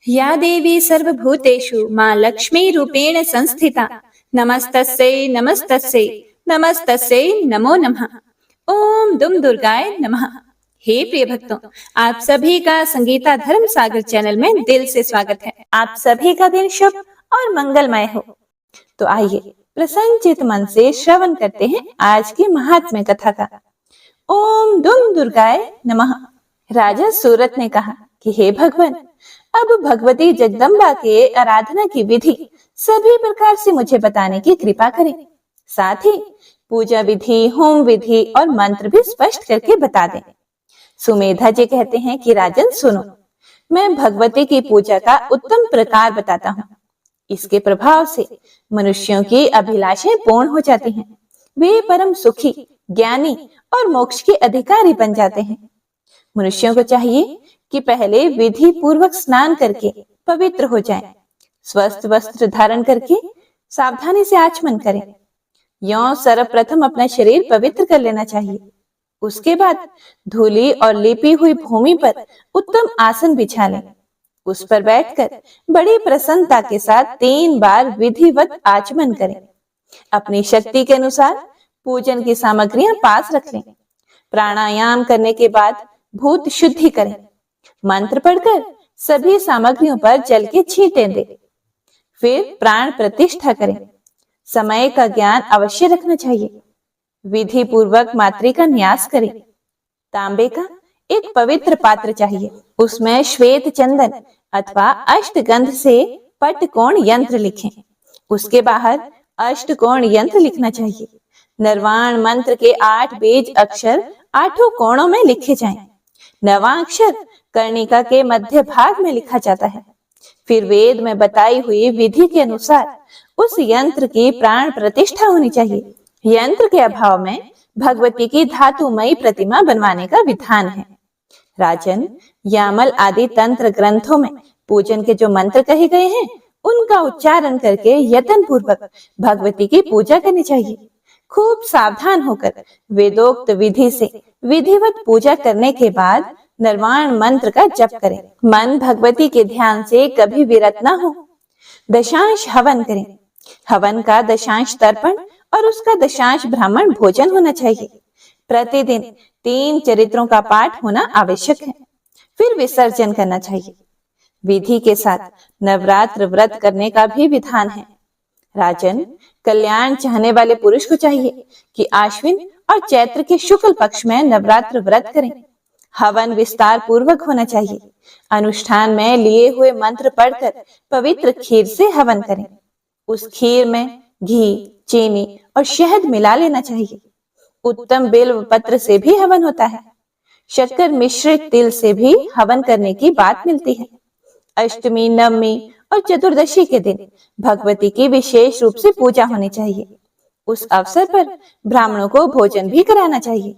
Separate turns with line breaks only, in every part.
या देवी सर्वभूतेषु मां लक्ष्मीरूपेण संस्थिता नमस्तस्यै नमस्तस्यै नमस्तस्यै नमो नमः। ओम दुम दुर्गाय नमः। हे प्रिय भक्तों, आप सभी का संगीता धर्म सागर चैनल में दिल से स्वागत है। आप सभी का दिन शुभ और मंगलमय हो। तो आइए प्रसन्नचित मन से श्रवण करते हैं आज की महात्म्य कथा का। ओम दुम दुर्गाय नमः। राजा सूरत ने कहा कि हे भगवान, अब भगवती जगदम्बा के आराधना की विधि सभी प्रकार से मुझे बताने की कृपा करें। साथ ही पूजा विधि, होम विधि और मंत्र भी स्पष्ट करके बता दें। सुमेधा जी कहते हैं कि राजन सुनो, मैं भगवती की पूजा का उत्तम प्रकार बताता हूँ। इसके प्रभाव से मनुष्यों की अभिलाषाएं पूर्ण हो जाती हैं। वे परम सुखी, ज्ञानी और मोक्ष के अधिकारी बन जाते हैं। मनुष्यों को चाहिए कि पहले विधि पूर्वक स्नान करके पवित्र हो जाएं, स्वस्थ वस्त्र धारण करके सावधानी से आचमन करें। यों सर्वप्रथम अपना शरीर पवित्र कर लेना चाहिए। उसके बाद धूली और लेपी हुई भूमि पर उत्तम आसन बिछा लें। उस पर बैठकर बड़ी प्रसन्नता के साथ 3 बार विधिवत आचमन करें। अपनी शक्ति के अनुसार पूजन की सामग्रियां पास रख लें। प्राणायाम करने के बाद भूत शुद्धि करें। मंत्र पढ़कर सभी सामग्रियों पर जल के छींटे दें। फिर प्राण प्रतिष्ठा करें। समय का ज्ञान अवश्य रखना चाहिए। विधि पूर्वक मात्री का न्यास करें। तांबे का एक पवित्र पात्र चाहिए। उसमें श्वेत चंदन अथवा अष्टगंध से पटकोण यंत्र लिखें। उसके बाहर अष्टकोण यंत्र लिखना चाहिए। निर्वाण मंत्र के 8 बीज अक्षर 8 कोणों में लिखे जाएं। 9वां अक्षर कर्णिका के मध्य भाग में लिखा जाता है। फिर वेद में बताई हुई विधि के अनुसार उस यंत्र की प्राण प्रतिष्ठा होनी चाहिए। यंत्र के अभाव में भगवती की धातुमयी प्रतिमा बनवाने का विधान है। राजन, यामल आदि तंत्र ग्रंथों में पूजन के जो मंत्र कहे गए हैं, उनका उच्चारण करके यत्न पूर्वक भगवती की पूजा करनी चाहिए। खूब सावधान होकर वेदोक्त विधि से विधिवत पूजा करने के बाद निर्वाण मंत्र का जप करें। मन भगवती के ध्यान से कभी विरत न हो। दशांश हवन करें। हवन का दशांश तर्पण और उसका दशांश ब्राह्मण भोजन होना चाहिए। प्रतिदिन 3 चरित्रों का पाठ होना आवश्यक है। फिर विसर्जन करना चाहिए। विधि के साथ नवरात्र व्रत करने का भी विधान है। राजन, कल्याण चाहने वाले पुरुष को चाहिए कि आश्विन और चैत्र के शुक्ल पक्ष में नवरात्र व्रत करें। हवन विस्तार पूर्वक होना चाहिए। अनुष्ठान में लिए हुए मंत्र पढ़कर पवित्र खीर से हवन करें। उस खीर में घी, चीनी और शहद मिला लेना चाहिए। उत्तम बेल पत्र से भी हवन होता है। शक्कर मिश्रित तिल से भी हवन करने की बात मिलती है। अष्टमी, नवमी और चतुर्दशी के दिन भगवती की विशेष रूप से पूजा होनी चाहिए। उस अवसर पर ब्राह्मणों को भोजन भी कराना चाहिए।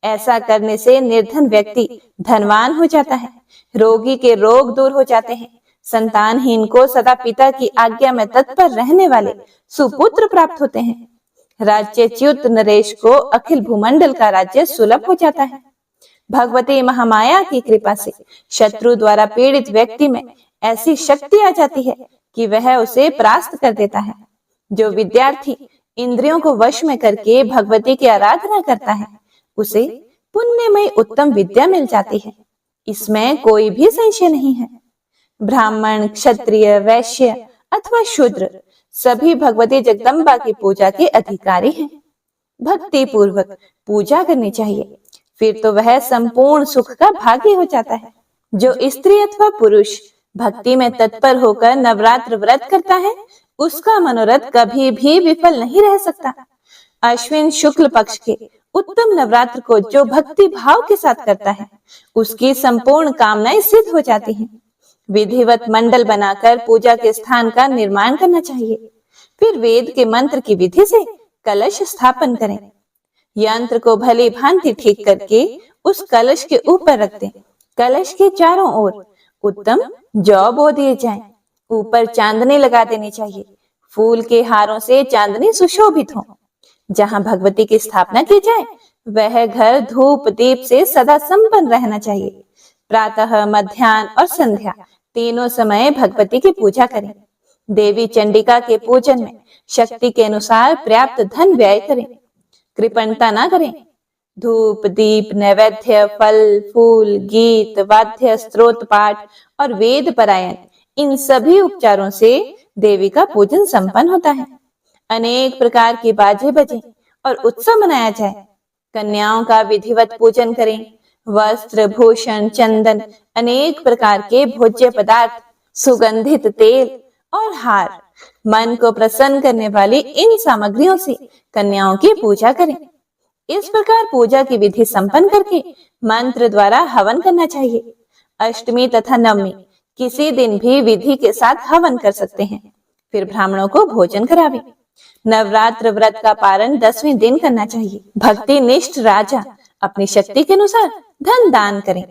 ऐसा करने से निर्धन व्यक्ति धनवान हो जाता है। रोगी के रोग दूर हो जाते हैं। संतानहीन को सदा पिता की आज्ञा में तत्पर रहने वाले सुपुत्र प्राप्त होते हैं। राज्यच्युत नरेश को अखिल भूमंडल का राज्य सुलभ हो जाता है। भगवती महामाया की कृपा से शत्रु द्वारा पीड़ित व्यक्ति में ऐसी शक्ति आ जाती है कि वह उसे परास्त कर देता है। जो विद्यार्थी इंद्रियों को वश में करके भगवती की आराधना करता है, उसे पुण्यमय उत्तम विद्या मिल जाती है। इसमें कोई भी संशय नहीं है। ब्राह्मण, क्षत्रिय, वैश्य अथवा शूद्र सभी भगवती जगदम्बा की पूजा के अधिकारी हैं। भक्ति पूर्वक पूजा करनी चाहिए। फिर तो वह संपूर्ण सुख का भागी हो जाता है। जो स्त्री अथवा पुरुष भक्ति में तत्पर होकर नवरात्र व्रत करता है, उसका मनोरथ कभी भी विफल नहीं रह सकता। अश्विन शुक्ल पक्ष के उत्तम नवरात्र को जो भक्ति भाव के साथ करता है, उसकी संपूर्ण कामनाएं सिद्ध हो जाती हैं। विधिवत मंडल बनाकर पूजा के स्थान का निर्माण करना चाहिए। फिर वेद के मंत्र की विधि से कलश स्थापन करें। यंत्र को भली भांति ठीक करके उस कलश के ऊपर रख दें। कलश के चारों ओर उत्तम जौ बो दिए जाएं। ऊपर चांदनी लगा देनी चाहिए। फूल के हारों से चांदनी सुशोभित हो। जहां भगवती की स्थापना की जाए, वह घर धूप दीप से सदा संपन्न रहना चाहिए। प्रातः, मध्याह्न और संध्या तीनों समय भगवती की पूजा करें। देवी चंडिका के पूजन में शक्ति के अनुसार पर्याप्त धन व्यय करें। कृपणता ना करें। धूप, दीप, नैवेद्य, फल, फूल, गीत, वाद्य, स्तोत्र पाठ और वेद पारायण, इन सभी उपचारों से देवी का पूजन संपन्न होता है। अनेक प्रकार के बाजे बजे और उत्सव मनाया जाए। कन्याओं का विधिवत पूजन करें। वस्त्र, भूषण, चंदन, अनेक प्रकार के भोज्य पदार्थ, सुगंधित तेल और हार, मन को प्रसन्न करने वाली इन सामग्रियों से कन्याओं की पूजा करें। इस प्रकार पूजा की विधि संपन्न करके मंत्र द्वारा हवन करना चाहिए। अष्टमी तथा नवमी किसी दिन भी विधि के साथ हवन कर सकते हैं। फिर ब्राह्मणों को भोजन करावें। नवरात्र व्रत का पारण 10वें दिन करना चाहिए। भक्ति निष्ठ राजा अपनी शक्ति के अनुसार धन दान करें।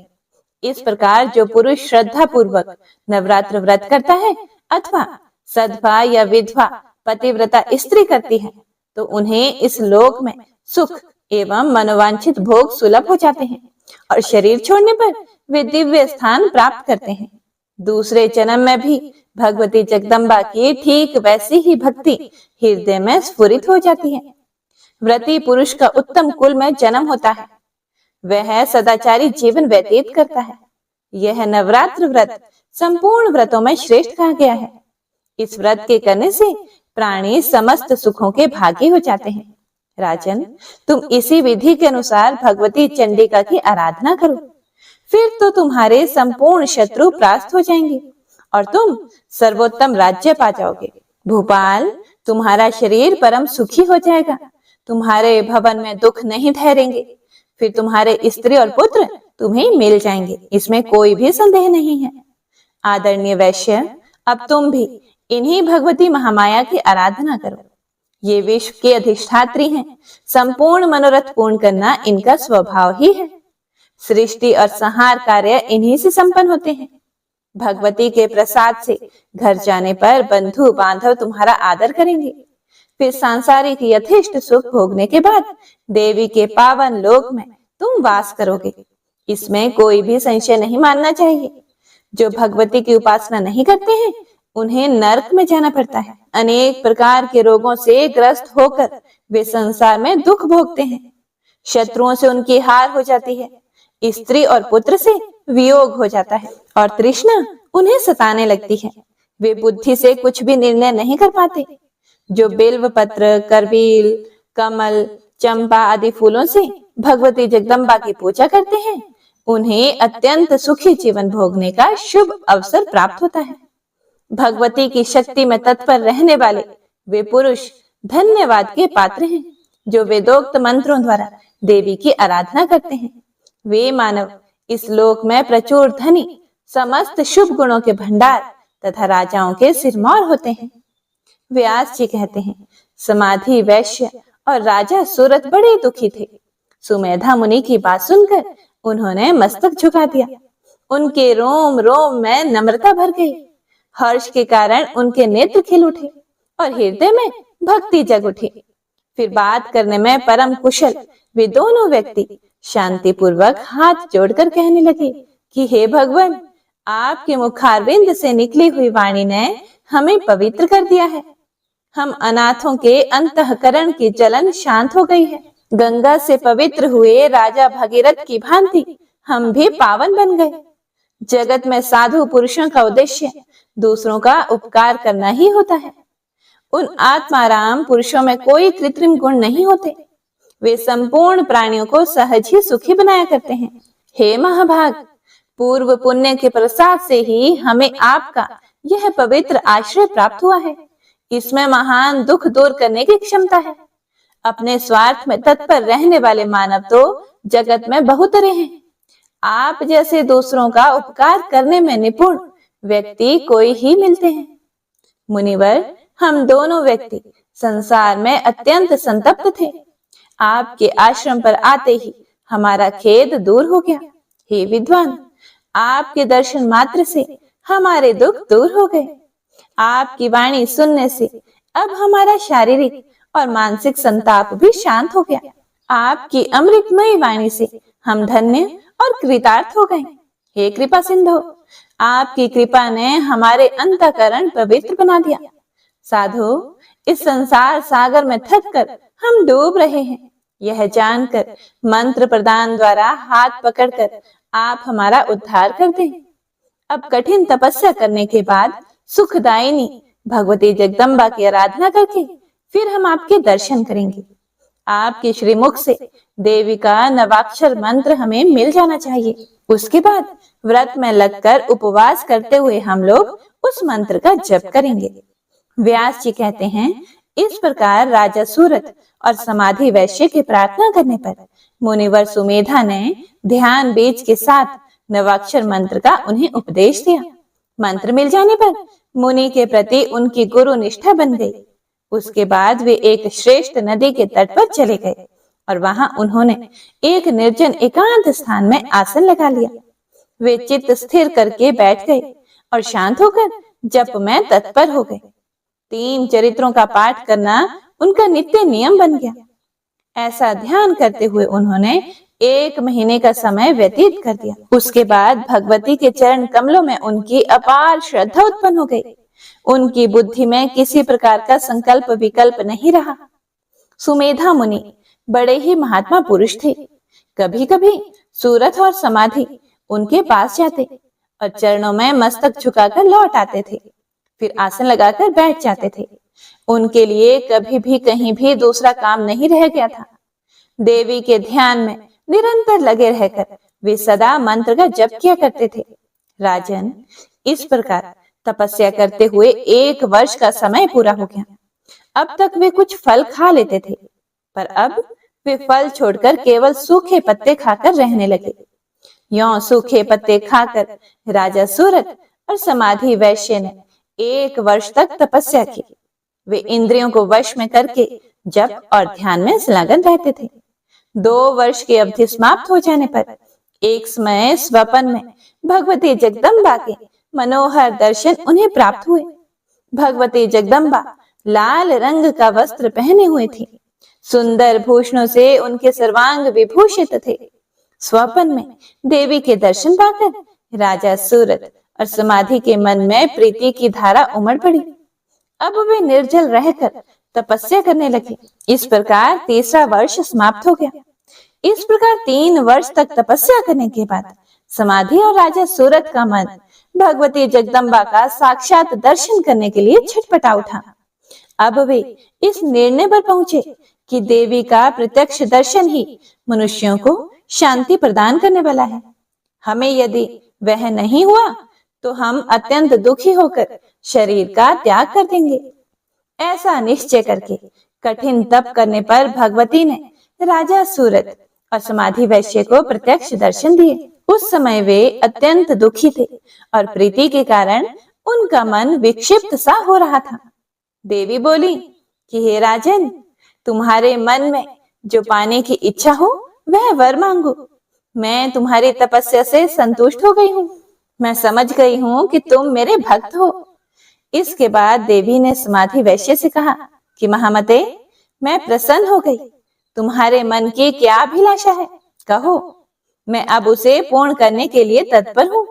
इस प्रकार जो पुरुष श्रद्धा पूर्वक नवरात्र व्रत करता है अथवा सधवा या विधवा पतिव्रता स्त्री करती है तो उन्हें इस लोक में सुख एवं मनोवांछित भोग सुलभ हो जाते हैं और शरीर छोड़ने पर वे दिव्य स्थान प्राप्त करते हैं। दूसरे जन्म में भी भगवती जगदम्बा की ठीक वैसी ही भक्ति हृदय में स्फुरित हो जाती है। व्रती पुरुष का उत्तम कुल में जन्म होता है। वह सदाचारी जीवन व्यतीत करता है। यह नवरात्र व्रत संपूर्ण व्रतों में श्रेष्ठ कहा गया है। इस व्रत के करने से प्राणी समस्त सुखों के भागी हो जाते हैं। राजन, तुम इसी विधि के अनुसार भगवती चंडिका की आराधना करो, फिर तो तुम्हारे संपूर्ण शत्रु परास्त हो जाएंगे और तुम सर्वोत्तम राज्य पा जाओगे। भोपाल, तुम्हारा शरीर परम सुखी हो जाएगा। तुम्हारे भवन में दुख नहीं ठहरेंगे। फिर तुम्हारे स्त्री और पुत्र तुम्हें मिल जाएंगे, इसमें कोई भी संदेह नहीं है। आदरणीय वैश्य, अब तुम भी इन्हीं भगवती महामाया की आराधना करो। ये विश्व के अधिष्ठात्री हैं। संपूर्ण मनोरथ पूर्ण करना इनका स्वभाव ही है। सृष्टि और संहार कार्य इन्हीं से संपन्न होते हैं। भगवती के प्रसाद से घर जाने पर बंधु बांधव तुम्हारा आदर करेंगे। फिर सांसारिक यथेष्ट सुख भोगने के बाद देवी के पावन लोक में तुम वास करोगे। इसमें कोई भी संशय नहीं मानना चाहिए। जो भगवती की उपासना नहीं करते हैं उन्हें नरक में जाना पड़ता है। अनेक प्रकार के रोगों से ग्रस्त होकर वे संसार में दुख भोगते हैं। शत्रुओं से उनकी हार हो जाती है। स्त्री और पुत्र से वियोग हो जाता है और तृष्णा उन्हें सताने लगती है। वे बुद्धि से कुछ भी निर्णय नहीं कर पाते। जो बेल्व पत्र, करबील, कमल, चंपा आदि फूलों से भगवती जगदम्बा की पूजा करते हैं उन्हें अत्यंत सुखी जीवन भोगने का शुभ अवसर प्राप्त होता है। भगवती की शक्ति में तत्पर रहने वाले वे पुरुष धन्यवाद के पात्र हैं जो वेदोक्त मंत्रों द्वारा देवी की आराधना करते हैं। वे मानव इस लोक में प्रचुर धनी, समस्त शुभ गुणों के भंडार तथा राजाओं के सिरमौर होते हैं। व्यास जी कहते हैं, समाधि, वैश्य और राजा सूरत बड़े दुखी थे। सुमेधा मुनि की बात सुनकर उन्होंने मस्तक झुका दिया। उनके रोम रोम में नम्रता भर गई। हर्ष के कारण उनके नेत्र खिल उठे और हृदय में भक्ति जग उठी। फिर बात करने में परम कुशल वे दोनों व्यक्ति शांति पूर्वक हाथ जोड़कर कहने लगे कि हे भगवान, आपके मुखारविंद से निकली हुई वाणी ने हमें पवित्र कर दिया है। हम अनाथों के अंतःकरण की जलन शांत हो गई है। गंगा से पवित्र हुए राजा भगीरथ की भांति हम भी पावन बन गए। जगत में साधु पुरुषों का उद्देश्य दूसरों का उपकार करना ही होता है। उन आत्माराम पुरुषों में कोई कृत्रिम गुण नहीं होते। वे संपूर्ण प्राणियों को सहज ही सुखी बनाया करते हैं। हे महाभाग, पूर्व पुण्य के प्रसाद से ही हमें आपका यह पवित्र आश्रय प्राप्त हुआ है। इसमें महान दुख दूर करने की क्षमता है। अपने स्वार्थ में तत्पर रहने वाले मानव तो जगत में बहुत रहे हैं। आप जैसे दूसरों का उपकार करने में निपुण व्यक्ति कोई ही मिलते हैं। मुनिवर, हम दोनों व्यक्ति संसार में अत्यंत संतप्त थे। आपके आश्रम पर आते ही हमारा खेद दूर हो गया। हे विद्वान, आपके दर्शन मात्र से हमारे दुख दूर हो गए। आपकी वाणी सुनने से अब हमारा शारीरिक और मानसिक संताप भी शांत हो गया। आपकी अमृतमयी वाणी से हम धन्य और कृतार्थ हो गए। हे कृपा सिंधु, आपकी कृपा ने हमारे अंतःकरण पवित्र बना दिया। साधु, इस संसार सागर में थक कर हम डूब रहे हैं। यह जानकर मंत्र प्रदान द्वारा हाथ पकड़कर आप हमारा उद्धार कर दें। अब कठिन तपस्या करने के बाद सुखदायिनी भगवती जगदम्बा की आराधना करके फिर हम आपके दर्शन करेंगे। आपके श्रीमुख से देवी का नवाक्षर मंत्र हमें मिल जाना चाहिए। उसके बाद व्रत में लगकर उपवास करते हुए हम लोग उस मंत्र का जप करेंगे। व्यास जी कहते हैं, इस प्रकार राजा सूरत और समाधि वैश्य की प्रार्थना करने पर मुनिवर सुमेधा ने ध्यान बीज के साथ नवाक्षर मंत्र का उन्हें उपदेश दिया। मंत्र मिल जाने पर मुनि के प्रति उनकी गुरु निष्ठा बन गई। उसके बाद वे एक श्रेष्ठ नदी के तट पर चले गए और वहां उन्होंने एक निर्जन एकांत स्थान में आसन लगा लिया। वे चित्त स्थिर करके बैठ गए और शांत होकर जप में तत्पर हो गए। 3 चरित्रों का पाठ करना उनका नित्य नियम बन गया। ऐसा ध्यान करते हुए उन्होंने 1 महीने का समय व्यतीत कर दिया। उसके बाद भगवती के चरण कमलों में उनकी अपार श्रद्धा उत्पन्न हो गई। उनकी बुद्धि में किसी प्रकार का संकल्प विकल्प नहीं रहा। सुमेधा मुनि बड़े ही महात्मा पुरुष थे। कभी कभी सूरत और समाधि उनके पास जाते और चरणों में मस्तक झुकाकर लौट आते थे, फिर आसन लगाकर बैठ जाते थे। उनके लिए कभी भी कहीं भी दूसरा काम नहीं रह गया था। देवी के ध्यान में निरंतर लगे रहकर वे सदा मंत्र का जप किया करते थे। राजन, इस प्रकार तपस्या करते हुए 1 वर्ष का समय पूरा हो गया। अब तक वे कुछ फल खा लेते थे, पर अब वे फल छोड़कर केवल सूखे पत्ते खाकर रहने लगे। यों सूखे पत्ते खाकर राजा सूरत और समाधि वैश्य ने 1 वर्ष तक तपस्या की। वे इंद्रियों को वश में करके जप और ध्यान में संलग्न रहते थे। 2 वर्ष की अवधि समाप्त हो जाने पर एक समय स्वप्न में भगवती जगदम्बा के मनोहर दर्शन उन्हें प्राप्त हुए। भगवती जगदम्बा लाल रंग का वस्त्र पहने हुए थी। सुंदर भूषणों से उनके सर्वांग विभूषित थे। स्वप्न में देवी के दर्शन पाकर राजा सूरत और समाधि के मन में प्रीति की धारा उमड़ पड़ी। अब वे निर्जल रहकर तपस्या करने लगे। इस प्रकार 3रा वर्ष समाप्त हो गया। इस प्रकार 3 वर्ष तक तपस्या करने के बाद समाधि और राजा सूरत का मन भगवती जगदम्बा का साक्षात दर्शन करने के लिए छटपटा उठा। अब वे इस निर्णय पर पहुंचे कि देवी का प्रत्यक्ष दर्शन ही मनुष्यों को शांति प्रदान करने वाला है। हमें यदि वह नहीं हुआ तो हम अत्यंत दुखी होकर शरीर का त्याग कर देंगे। ऐसा निश्चय करके कठिन तप करने पर भगवती ने राजा सूरत और समाधि वैश्य को प्रत्यक्ष दर्शन दिए। उस समय वे अत्यंत दुखी थे और प्रीति के कारण उनका मन विक्षिप्त सा हो रहा था। देवी बोली कि हे राजन, तुम्हारे मन में जो पाने की इच्छा हो वह वर मांगो। मैं तुम्हारी तपस्या से संतुष्ट हो गई हूँ। मैं समझ गई हूँ कि तुम मेरे भक्त हो। इसके बाद देवी ने समाधि वैश्य से कहा कि महामते, मैं प्रसन्न हो गई। तुम्हारे मन की क्या अभिलाषा है, कहो, मैं अब उसे पूर्ण करने के लिए तत्पर हूँ।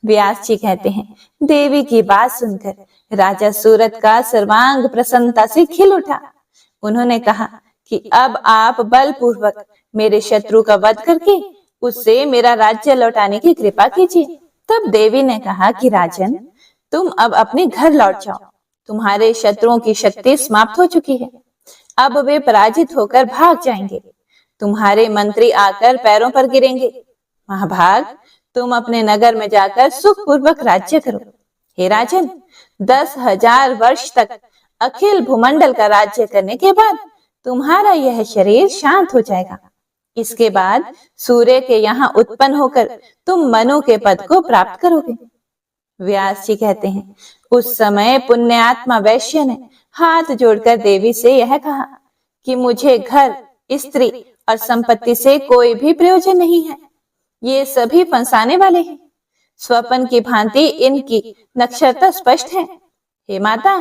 व्यास जी कहते हैं, देवी की बात सुनकर राजा सूरत का सर्वांग प्रसन्नता से खिल उठा। उन्होंने कहा कि अब आप बलपूर्वक मेरे शत्रु का वध करके उससे मेरा राज्य लौटाने की कृपा कीजिए। तब देवी ने कहा कि राजन, तुम अब अपने घर लौट जाओ। तुम्हारे शत्रुओं की शक्ति समाप्त हो चुकी है। अब वे पराजित होकर भाग जाएंगे। तुम्हारे मंत्री आकर पैरों पर गिरेंगे। महाभाग, तुम अपने नगर में जाकर सुखपूर्वक राज्य करो। हे राजन, 10,000 वर्ष तक अखिल भूमंडल का राज्य करने के बाद तुम्हारा यह शरीर शांत हो जाएगा। इसके बाद सूर्य के यहाँ उत्पन्न होकर तुम मनु के पद को प्राप्त करोगे। व्यास जी कहते हैं, उस समय पुण्यात्मा वैश्य ने हाथ जोड़कर देवी से यह कहा कि मुझे घर, स्त्री और संपत्ति से कोई भी प्रयोजन नहीं है। ये सभी फंसाने वाले हैं। स्वप्न की भांति इनकी नक्षत्र स्पष्ट है। हे माता,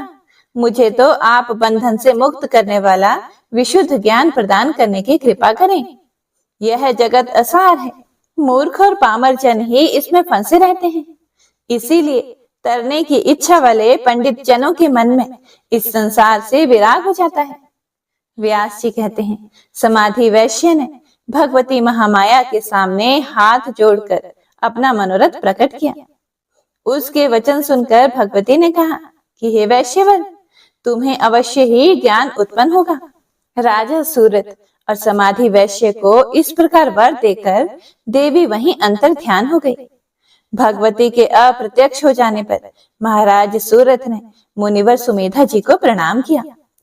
मुझे तो आप बंधन से मुक्त करने वाला विशुद्ध ज्ञान प्रदान करने की कृपा करें। यह जगत असार है। मूर्ख और पामर जन ही इसमें फंसे रहते हैं। इसीलिए तरने की इच्छा वाले पंडित जनों के मन में इस संसार से विराग हो जाता है। व्यास जी कहते हैं, समाधि वैश्य ने भगवती महामाया के सामने हाथ जोड़कर अपना मनोरथ प्रकट किया। उसके वचन सुनकर भगवती ने कहा कि हे वैश्यवर, तुम्हें अवश्य ही ज्ञान उत्पन्न होगा। राजा सूरत और समाधि वैश्य को इस प्रकार वर देकर देवी वहीं अंतर ध्यान हो गई। भगवती के अप्रत्यक्ष हो जाने पर महाराज सूरत ने मुनिवर सुमेधा जी को प्रणाम किया।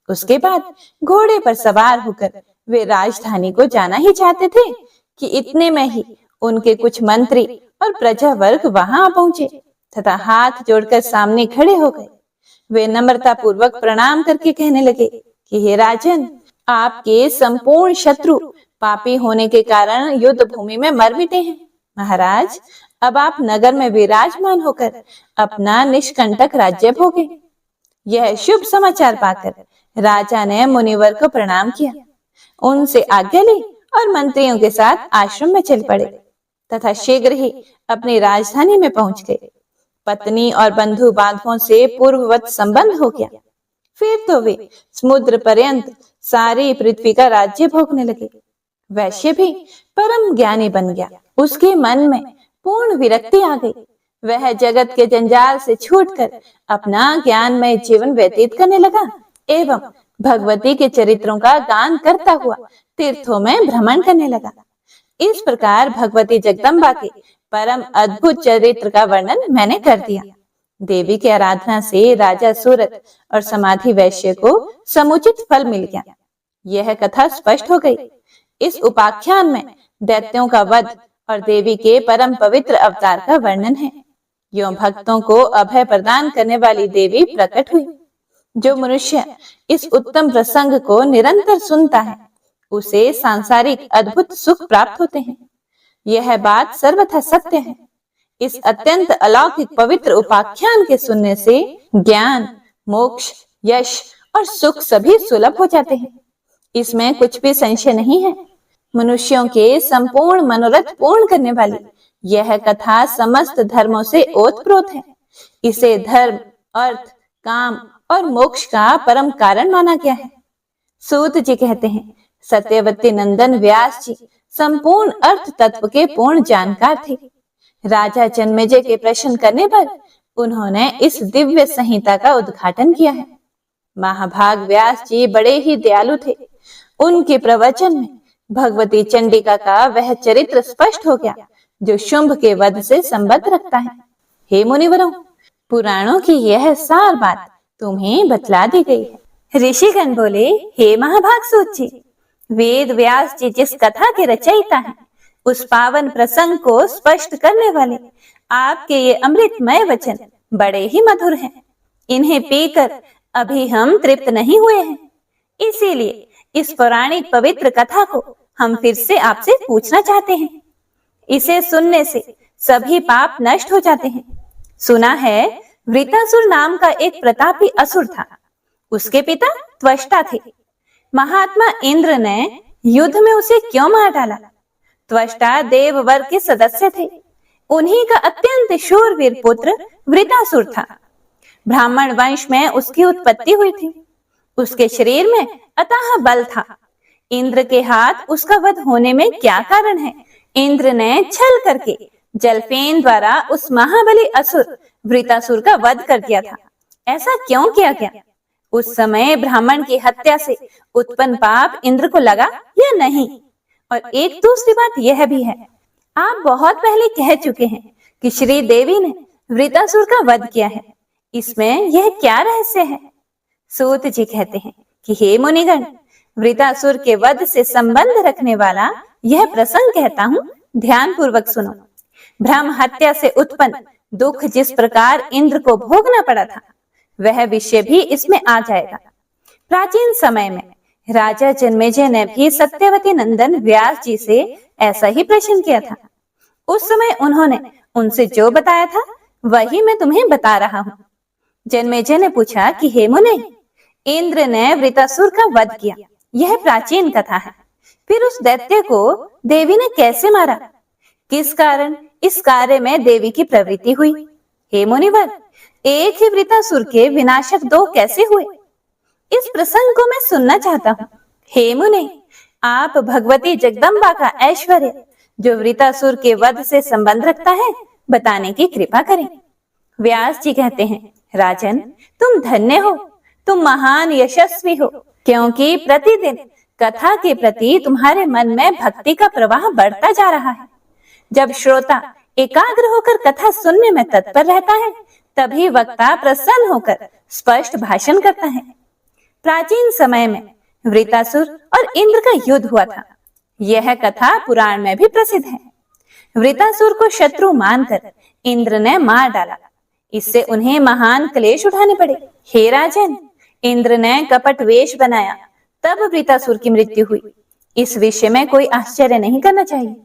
उसके बाद घोड़े पर सवार होकर वे राजधानी को जाना ही चाहते थे कि इतने में ही उनके कुछ मंत्री और प्रजा वर्ग वहां पहुंचे तथा हाथ जोड़कर सामने खड़े हो गए। वे नम्रता पूर्वक प्रणाम करके कहने लगे कि हे राजन, आपके संपूर्ण शत्रु पापी होने के कारण युद्ध भूमि में मर मिटे हैं। महाराज, अब आप नगर में विराजमान होकर अपना निष्कंटक राज्य भोगे। यह शुभ समाचार पाकर राजा ने मुनिवर को प्रणाम किया, उनसे आज्ञा ली और मंत्रियों के साथ आश्रम में चल पड़े तथा शीघ्र ही अपनी राजधानी में पहुंच गए। पत्नी और बंधु बांधवों से पूर्ववत संबंध हो गया। फिर तो वे समुद्र पर्यंत सारी पृथ्वी का राज्य भोगने लगे। वैश्य भी परम ज्ञानी बन गया। उसके मन में पूर्ण विरक्ति आ गई। वह जगत के जंजाल से छूटकर अपना ज्ञानमय जीवन व्यतीत करने लगा एवं भगवती के चरित्रों का गान करता हुआ तीर्थों में भ्रमण करने लगा। इस प्रकार भगवती जगदम्बा के परम अद्भुत चरित्र का वर्णन मैंने कर दिया। देवी की आराधना से राजा सूरत और समाधि वैश्य को समुचित फल मिल गया। यह कथा स्पष्ट हो गई। इस उपाख्यान में दैत्यों का वध और देवी के परम पवित्र अवतार का वर्णन है। यों भक्तों को अभय प्रदान करने वाली देवी प्रकट हुई। जो मनुष्य इस उत्तम प्रसंग को निरंतर सुनता है उसे सांसारिक अद्भुत सुख प्राप्त होते हैं। यह बात सर्वथा सत्य है। इस अत्यंत अलौकिक पवित्र उपाख्यान के सुनने से ज्ञान, मोक्ष, यश और सुख सभी सुलभ हो जाते हैं। इसमें कुछ भी संशय नहीं है। मनुष्यों के संपूर्ण मनोरथ पूर्ण करने वाली यह कथा समस्त धर्मों से ओतप्रोत है। इसे धर्म, अर्थ, काम और मोक्ष का परम कारण माना गया है। सूत जी कहते हैं, सत्यवती नंदन व्यास जी संपूर्ण अर्थ तत्व के पूर्ण जानकार थे। राजा जन्मेजय के प्रश्न करने पर उन्होंने इस दिव्य संहिता का उद्घाटन किया है। महाभाग व्यास जी बड़े ही दयालु थे। उनके प्रवचन में भगवती चंडिका का वह चरित्र स्पष्ट हो गया जो शुंभ के वध से संबंध रखता है। हे मुनिवरों, पुराणों की यह सार बात तुम्हें बतला दी गई है। ऋषिगण बोले, हे महाभाग सूत जी, वेद व्यास जी जिस कथा के रचयिता हैं, उस पावन प्रसंग को स्पष्ट करने वाले आपके ये अमृतमय वचन बड़े ही मधुर हैं। इन्हें पीकर अभी हम तृप्त नहीं हुए हैं। इसीलिए इस पौराणिक पवित्र कथा को हम फिर से आपसे पूछना चाहते हैं। इसे सुनने से सभी पाप नष्ट हो जाते हैं। सुना है वृतासुर नाम का एक प्रतापी असुर था। उसके पिता त्वष्टा थे। महात्मा इंद्र ने युद्ध में उसे क्यों मार डाला? त्वष्टा देव वर्ग के सदस्य थे। उन्हीं का अत्यंत शूरवीर पुत्र वृतासुर था। ब्राह्मण वंश में उसकी उत्पत्ति हुई थी। उसके शरीर में अथाह बल था। इंद्र के हाथ उसका वध होने में क्या कारण है? इंद्र ने छल करके जलफेन द्वारा उस महाबली असुर वृतासुर का वध कर दिया था। ऐसा क्यों किया गया? उस समय ब्राह्मण की हत्या से उत्पन्न पाप इंद्र को लगा या नहीं? और एक दूसरी बात यह भी है, आप बहुत पहले कह चुके हैं कि श्री देवी ने वृतासुर का वध किया है। इसमें यह क्या रहस्य है? सूत जी कहते हैं कि हे मुनिगण, वृतासुर के वध से संबंध रखने वाला यह प्रसंग कहता हूँ, ध्यान पूर्वक सुनो। ब्रह्म हत्या से उत्पन्न दुख जिस प्रकार इंद्र को भोगना पड़ा था, वह विषय भी इसमें आ जाएगा। प्राचीन समय में राजा जन्मेजय ने भी सत्यवती नंदन व्यास जी से ऐसा ही प्रश्न किया था। उस समय उन्होंने उनसे जो बताया था वही मैं तुम्हें बता रहा हूँ। जन्मेजय ने पूछा कि हे मुने, इंद्र ने वृतासुर का वध किया, यह प्राचीन कथा है। फिर उस दैत्य को देवी ने कैसे मारा? किस कारण इस कार्य में देवी की प्रवृत्ति हुई? हे मुनिवर, एक ही वृतासुर के विनाशक दो कैसे हुए? इस प्रसंग को मैं सुनना चाहता हूँ। हे मुने, आप भगवती जगदम्बा का ऐश्वर्य जो वृतासुर के वध से संबंध रखता है बताने की कृपा करें। व्यास जी कहते हैं, राजन, तुम धन्य हो, तुम महान यशस्वी हो, क्योंकि प्रतिदिन कथा के प्रति तुम्हारे मन में भक्ति का प्रवाह बढ़ता जा रहा है। जब श्रोता एकाग्र होकर कथा सुनने में तत्पर रहता है, तभी वक्ता प्रसन्न होकर स्पष्ट भाषण करता है। प्राचीन समय में वृतासुर और इंद्र का युद्ध हुआ था। यह कथा पुराण में भी प्रसिद्ध है। वृतासुर को शत्रु मानकर इंद्र ने मार डाला। इससे उन्हें महान क्लेश उठाने पड़े। हे राजन, इंद्र ने कपट वेश बनाया, तब वृतासुर की मृत्यु हुई। इस विषय में कोई आश्चर्य नहीं करना चाहिए,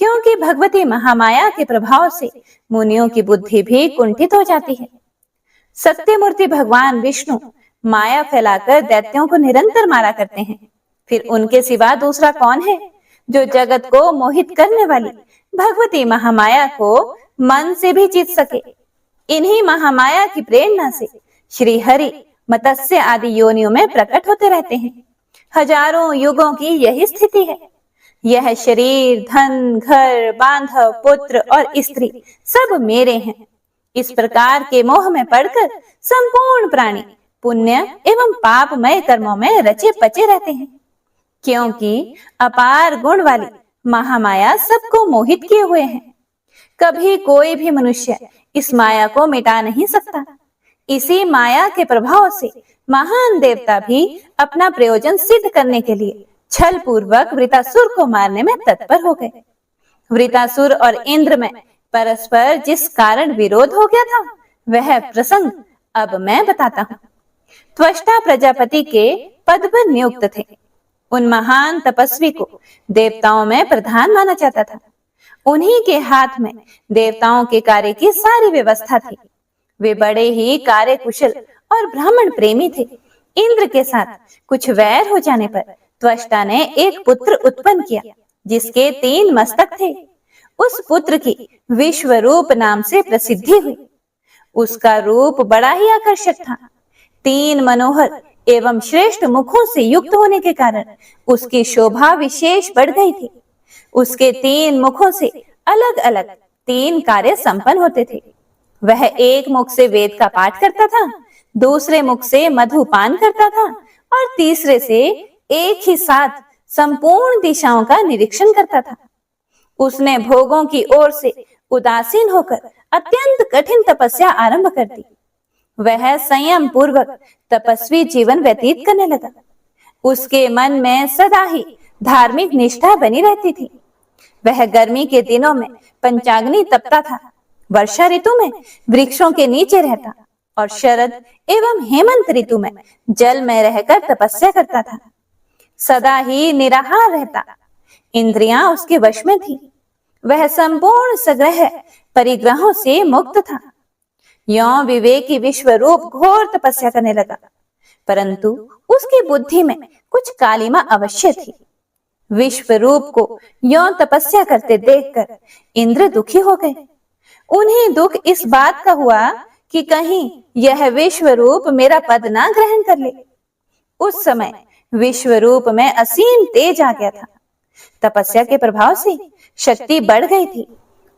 क्योंकि भगवती महामाया के प्रभाव से मुनियों की बुद्धि भी कुंठित हो जाती है। सत्यमूर्ति भगवान विष्णु माया फैलाकर दैत्यों को निरंतर मारा करते हैं। फिर उनके सिवा दूसरा कौन है जो जगत को मोहित करने वाली भगवती महामाया को मन से भी जीत सके? इन्हीं महामाया की प्रेरणा से श्री हरि मत्स्य आदि योनियों में प्रकट होते रहते हैं। हजारों युगों की यही स्थिति है। यह शरीर, धन, घर, बांधव, पुत्र और स्त्री सब मेरे हैं। इस प्रकार के मोह में पड़कर संपूर्ण प्राणी पुण्य एवं पापमय कर्मों में रचे पचे रहते हैं, क्योंकि अपार गुण वाली महामाया सबको मोहित किए हुए है। कभी कोई भी मनुष्य इस माया को मिटा नहीं सकता। इसी माया के प्रभाव से महान देवता भी अपना प्रयोजन सिद्ध करने के लिए छल पूर्वक वृतासुर को मारने में तत्पर हो गए। वृतासुर और इंद्र में परस्पर जिस कारण विरोध हो गया था, वह प्रसंग अब मैं बताता हूँ। त्वष्टा प्रजापति के पद पर नियुक्त थे। उन महान तपस्वी को देवताओं में प्रधान माना जाता था। उन्हीं के हाथ में देवताओं के कार्य की सारी व्यवस्था थी। वे बड़े ही कार्य कुशल और ब्राह्मण प्रेमी थे। इंद्र के साथ कुछ वैर हो जाने पर त्वष्टा ने एक पुत्र उत्पन्न किया, जिसके 3 मस्तक थे। उस पुत्र की विश्वरूप नाम से प्रसिद्धि हुई। उसका रूप बड़ा ही आकर्षक था। 3 मनोहर एवं श्रेष्ठ मुखों से युक्त होने के कारण उसकी शोभा विशेष बढ़ गई थी। उसके 3 मुखों से अलग अलग 3 कार्य संपन्न होते थे। वह एक मुख से वेद का पाठ करता था, दूसरे मुख से मधुपान करता था और तीसरे से एक ही साथ संपूर्ण दिशाओं का निरीक्षण करता था। उसने भोगों की ओर से उदासीन होकर अत्यंत कठिन तपस्या आरंभ कर दी। वह संयम पूर्वक तपस्वी जीवन व्यतीत करने लगा। उसके मन में सदा ही धार्मिक निष्ठा बनी रहती थी। वह गर्मी के दिनों में पंचाग्नि तपता था, वर्षा ऋतु में वृक्षों के नीचे रहता और शरद एवं हेमंत ऋतु में जल में रहकर तपस्या करता था। सदा ही निराहार रहता। इंद्रियां उसके वश में थी। वह संपूर्ण सग्रह परिग्रहों से मुक्त था। यों विवेकी विश्वरूप घोर तपस्या करने लगा, परंतु उसकी बुद्धि में कुछ कालिमा अवश्य थी। विश्वरूप को यों तपस्या करते देखकर इंद्र दुखी हो गए। उन्हें दुख इस बात का हुआ कि कहीं यह विश्वरूप मेरा पद ना ग्रहण कर ले। उस समय विश्वरूप में असीम तेज आ गया था। तपस्या के प्रभाव से शक्ति बढ़ गई थी।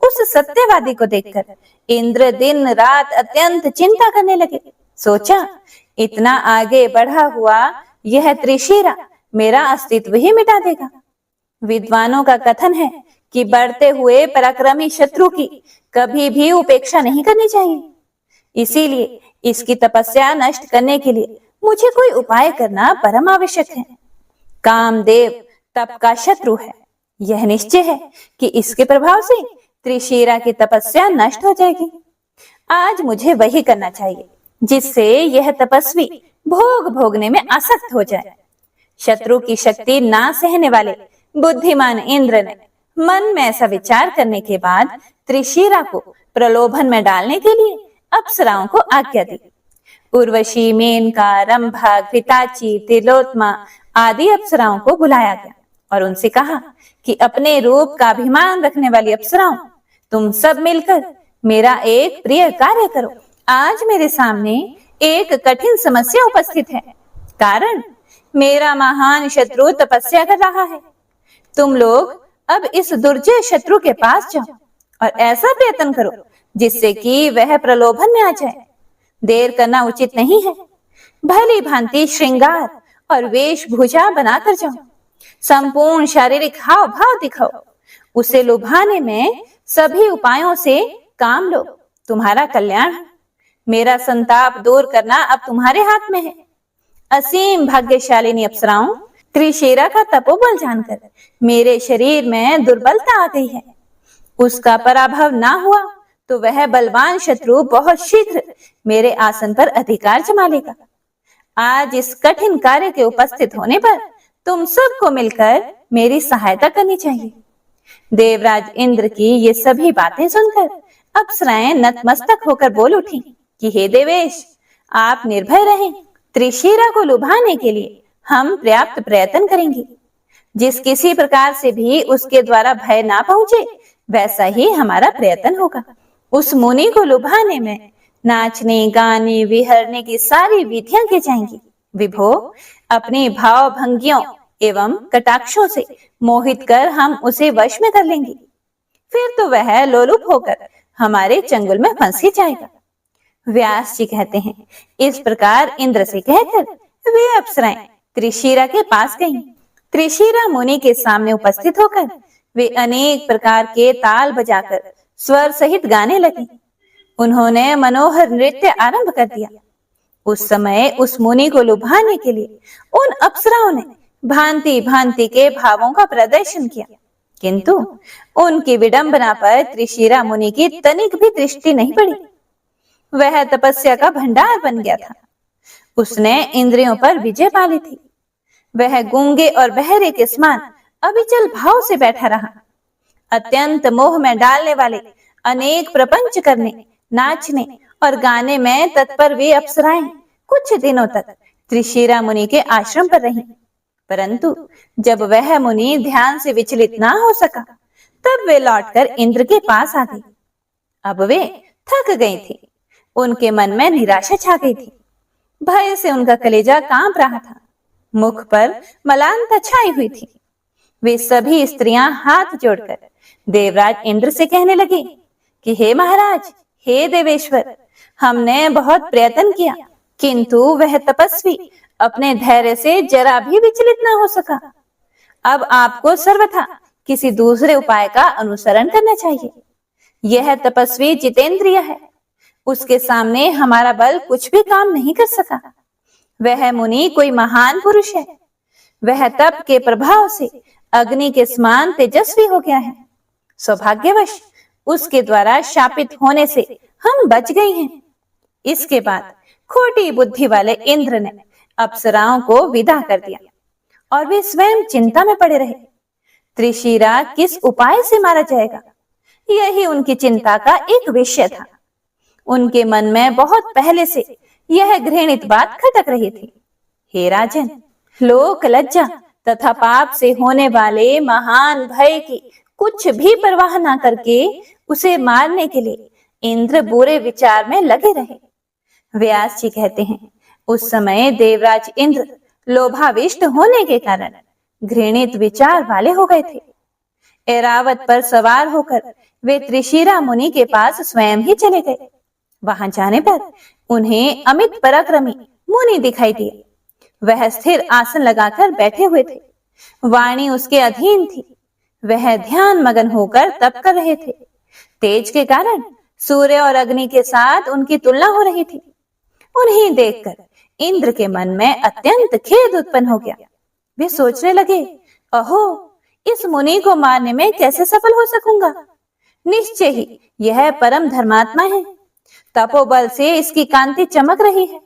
उस सत्यवादी को देखकर इंद्र दिन रात अत्यंत चिंता करने लगे। सोचा, इतना आगे बढ़ा हुआ यह त्रिशिरा मेरा अस्तित्व ही मिटा देगा। विद्वानों का कथन है कि बढ़ते हुए पराक्रमी शत्रु की कभी भी उपेक्षा नहीं करनी चाहिए। इसीलिए इसकी तपस्या नष्ट करने के लिए मुझे कोई उपाय करना परम आवश्यक है। कामदेव तप का शत्रु है। यह निश्चय है कि इसके प्रभाव से त्रिशिरा की तपस्या नष्ट हो जाएगी। आज मुझे वही करना चाहिए जिससे यह तपस्वी भोग भोगने में आसक्त हो जाए। शत्रु की शक्ति ना सहने वाले बुद्धिमान इंद्र ने मन में ऐसा विचार करने के बाद त्रिशिरा को प्रलोभन में डालने के लिए अप्सराओं को आज्ञा दी। उर्वशी, मेनका, रंभा, घृताची, तिलोत्मा आदि अप्सराओं को बुलाया गया और उनसे कहा कि अपने रूप का अभिमान रखने वाली अप्सराओं, तुम सब मिलकर मेरा एक प्रिय कार्य करो। आज मेरे सामने एक कठिन समस्या उपस्थित है, कारण मेरा महान शत्रु तपस्या कर रहा है। तुम लोग अब इस दुर्जय शत्रु के पास जाओ और ऐसा प्रयत्न करो जिससे कि वह प्रलोभन में आ जाए। देर करना उचित नहीं है। भली भांति श्रृंगार और वेशभूषा बनाकर जाओ। संपूर्ण शारीरिक हाव भाव दिखाओ। उसे लुभाने में सभी उपायों से काम लो। तुम्हारा कल्याण। मेरा संताप दूर करना अब तुम्हारे हाथ में है। असीम भाग्यशालिनी अप्सराओं, त्रिशिरा का तपोबल जानकर मेरे शरीर में दुर्बलता आ गई है। उसका पराभव ना हुआ तो वह बलवान शत्रु बहुत शीघ्र मेरे आसन पर अधिकार जमा लेगा। आज इस कठिन कार्य के उपस्थित होने पर तुम सबको मिलकर मेरी सहायता करनी चाहिए। देवराज इंद्र की ये सभी बातें सुनकर अप्सराएं नतमस्तक होकर बोल उठी कि हे देवेश, आप निर्भय रहें। त्रिशिरा को लुभाने के लिए हम पर्याप्त प्रयत्न करेंगे। जिस किसी प्रकार से भी उसके द्वारा भय ना पहुंचे, वैसा ही हमारा प्रयत्न होगा। उस मुनि को लुभाने में नाचने, गाने, विहरने की सारी विधियां की जाएंगी। विभो, अपने भाव भंगियों एवं कटाक्षों से मोहित कर हम उसे वश में कर लेंगे। फिर तो वह लोलुप होकर हमारे चंगुल में फंस ही जाएगा। व्यास जी कहते हैं, इस प्रकार इंद्र से कहकर वे अप्सराएं त्रिशिरा के पास गईं। त्रिशिरा मुनि के सामने उपस्थित होकर वे अनेक प्रकार के ताल बजाकर स्वर सहित गाने लगी। उन्होंने मनोहर नृत्य आरंभ कर दिया। उस समय उस मुनि को लुभाने के लिए उन अप्सराओं ने भांति भांति के भावों का प्रदर्शन किया, किंतु उनकी विडंबना पर त्रिशिरा मुनि की तनिक भी दृष्टि नहीं पड़ी। वह तपस्या का भंडार बन गया था। उसने इंद्रियों पर विजय पा ली थी। वह गूंगे और बहरे के समान अविचल भाव से बैठा रहा। अत्यंत मोह में डालने वाले अनेक प्रपंच करने, नाचने और गाने में तत्पर वे अप्सराएं कुछ दिनों तक त्रिशिरा मुनि के आश्रम पर रहीं। परंतु जब वह मुनि ध्यान से विचलित ना हो सका, तब वे लौटकर इंद्र के पास आ गई। अब वे थक गई थी। उनके मन में निराशा छा गई थी। भय से उनका कलेजा कांप रहा था। मुख पर मलानता छाई हुई थी। वे सभी स्त्रियां हाथ जोड़कर देवराज इंद्र से कहने लगी कि हे महाराज, हे देवेश्वर, हमने बहुत प्रयत्न किया, किंतु वह तपस्वी अपने धैर्य से जरा भी विचलित न हो सका। अब आपको सर्वथा किसी दूसरे उपाय का अनुसरण करना चाहिए। यह तपस्वी जितेंद्रिय है। उसके सामने हमारा बल कुछ भी काम नहीं कर सका। वह मुनि कोई महान पुरुष है। वह तप के प्रभाव से अग्नि के समान तेजस्वी हो गया है। सौभाग्यवश उसके द्वारा शापित होने से हम बच गए हैं। इसके बाद खोटी बुद्धि वाले इंद्र ने अप्सराओं को विदा कर दिया और वे स्वयं चिंता में पड़े रहे। त्रिशिरा किस उपाय से मारा जाएगा, यही उनकी चिंता का एक विषय था। उनके मन में बहुत पहले से यह घृणित बात खटक रही थी। हे राजन, लोक लज्जा तथा पाप से होने वाले महान भय की कुछ भी परवाह ना करके उसे मारने के लिए इंद्र बुरे विचार में लगे रहे। व्यास जी कहते हैं, उस समय देवराज इंद्र लोभाविष्ट होने के कारण घृणित विचार वाले हो गए थे। ऐरावत पर सवार होकर वे त्रिशिरा मुनि के पास स्वयं ही चले गए। वहां जाने पर उन्हें अमित पराक्रमी मुनि दिखाई दिए। वह स्थिर आसन लगाकर बैठे हुए थे। वाणी उसके अधीन थी। वह ध्यान मगन होकर तप कर रहे थे। तेज के कारण सूर्य और अग्नि के साथ उनकी तुलना हो रही थी। उन्हें देखकर इंद्र के मन में अत्यंत खेद उत्पन्न हो गया। वे सोचने लगे, अहो, इस मुनि को मारने में कैसे सफल हो सकूंगा। निश्चय ही यह परम धर्मात्मा है। तपोबल से इसकी कांति चमक रही है,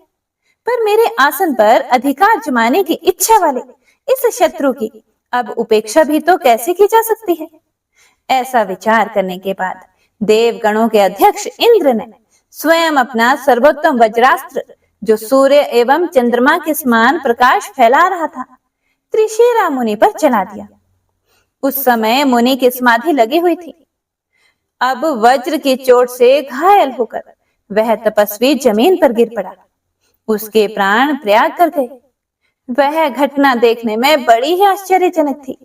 पर मेरे आसन पर अधिकार जमाने की इच्छा वाले इस शत्रु की अब उपेक्षा भी तो कैसे की जा सकती है। ऐसा विचार करने के बाद देवगणों के अध्यक्ष इंद्र ने स्वयं अपना सर्वोत्तम वज्रास्त्र, जो सूर्य एवं चंद्रमा के समान प्रकाश फैला रहा था, त्रिशिरा मुनि पर चला दिया। उस समय मुनि की समाधि लगी हुई थी। अब वज्र की चोट से घायल होकर वह तपस्वी जमीन पर गिर पड़ा। उसके प्राण त्याग कर गए। वह घटना देखने में बड़ी ही आश्चर्यजनक थी।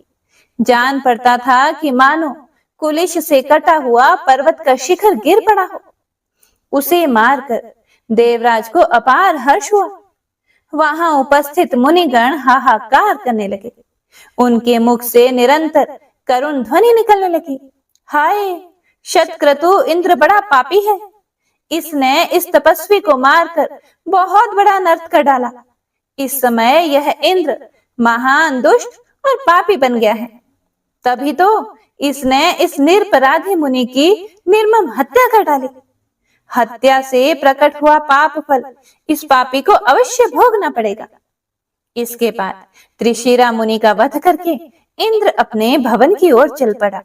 जान पड़ता था कि मानो कुलिश से कटा हुआ पर्वत का शिखर गिर पड़ा हो। उसे मारकर देवराज को अपार हर्ष हुआ। वहां उपस्थित मुनिगण हाहाकार करने लगे। उनके मुख से निरंतर करुण ध्वनि निकलने लगी। हाय, शतक्रतु इंद्र बड़ा पापी है। इसने इस तपस्वी को मारकर बहुत बड़ा अनर्थ कर डाला। इस समय यह इंद्र महान दुष्ट और पापी बन गया है। तभी तो इसने इस निरपराधी मुनि की निर्मम हत्या कर डाली। हत्या से प्रकट हुआ पाप फल इस पापी को अवश्य भोगना पड़ेगा। इसके बाद त्रिशिरा मुनि का वध करके इंद्र अपने भवन की ओर चल पड़ा।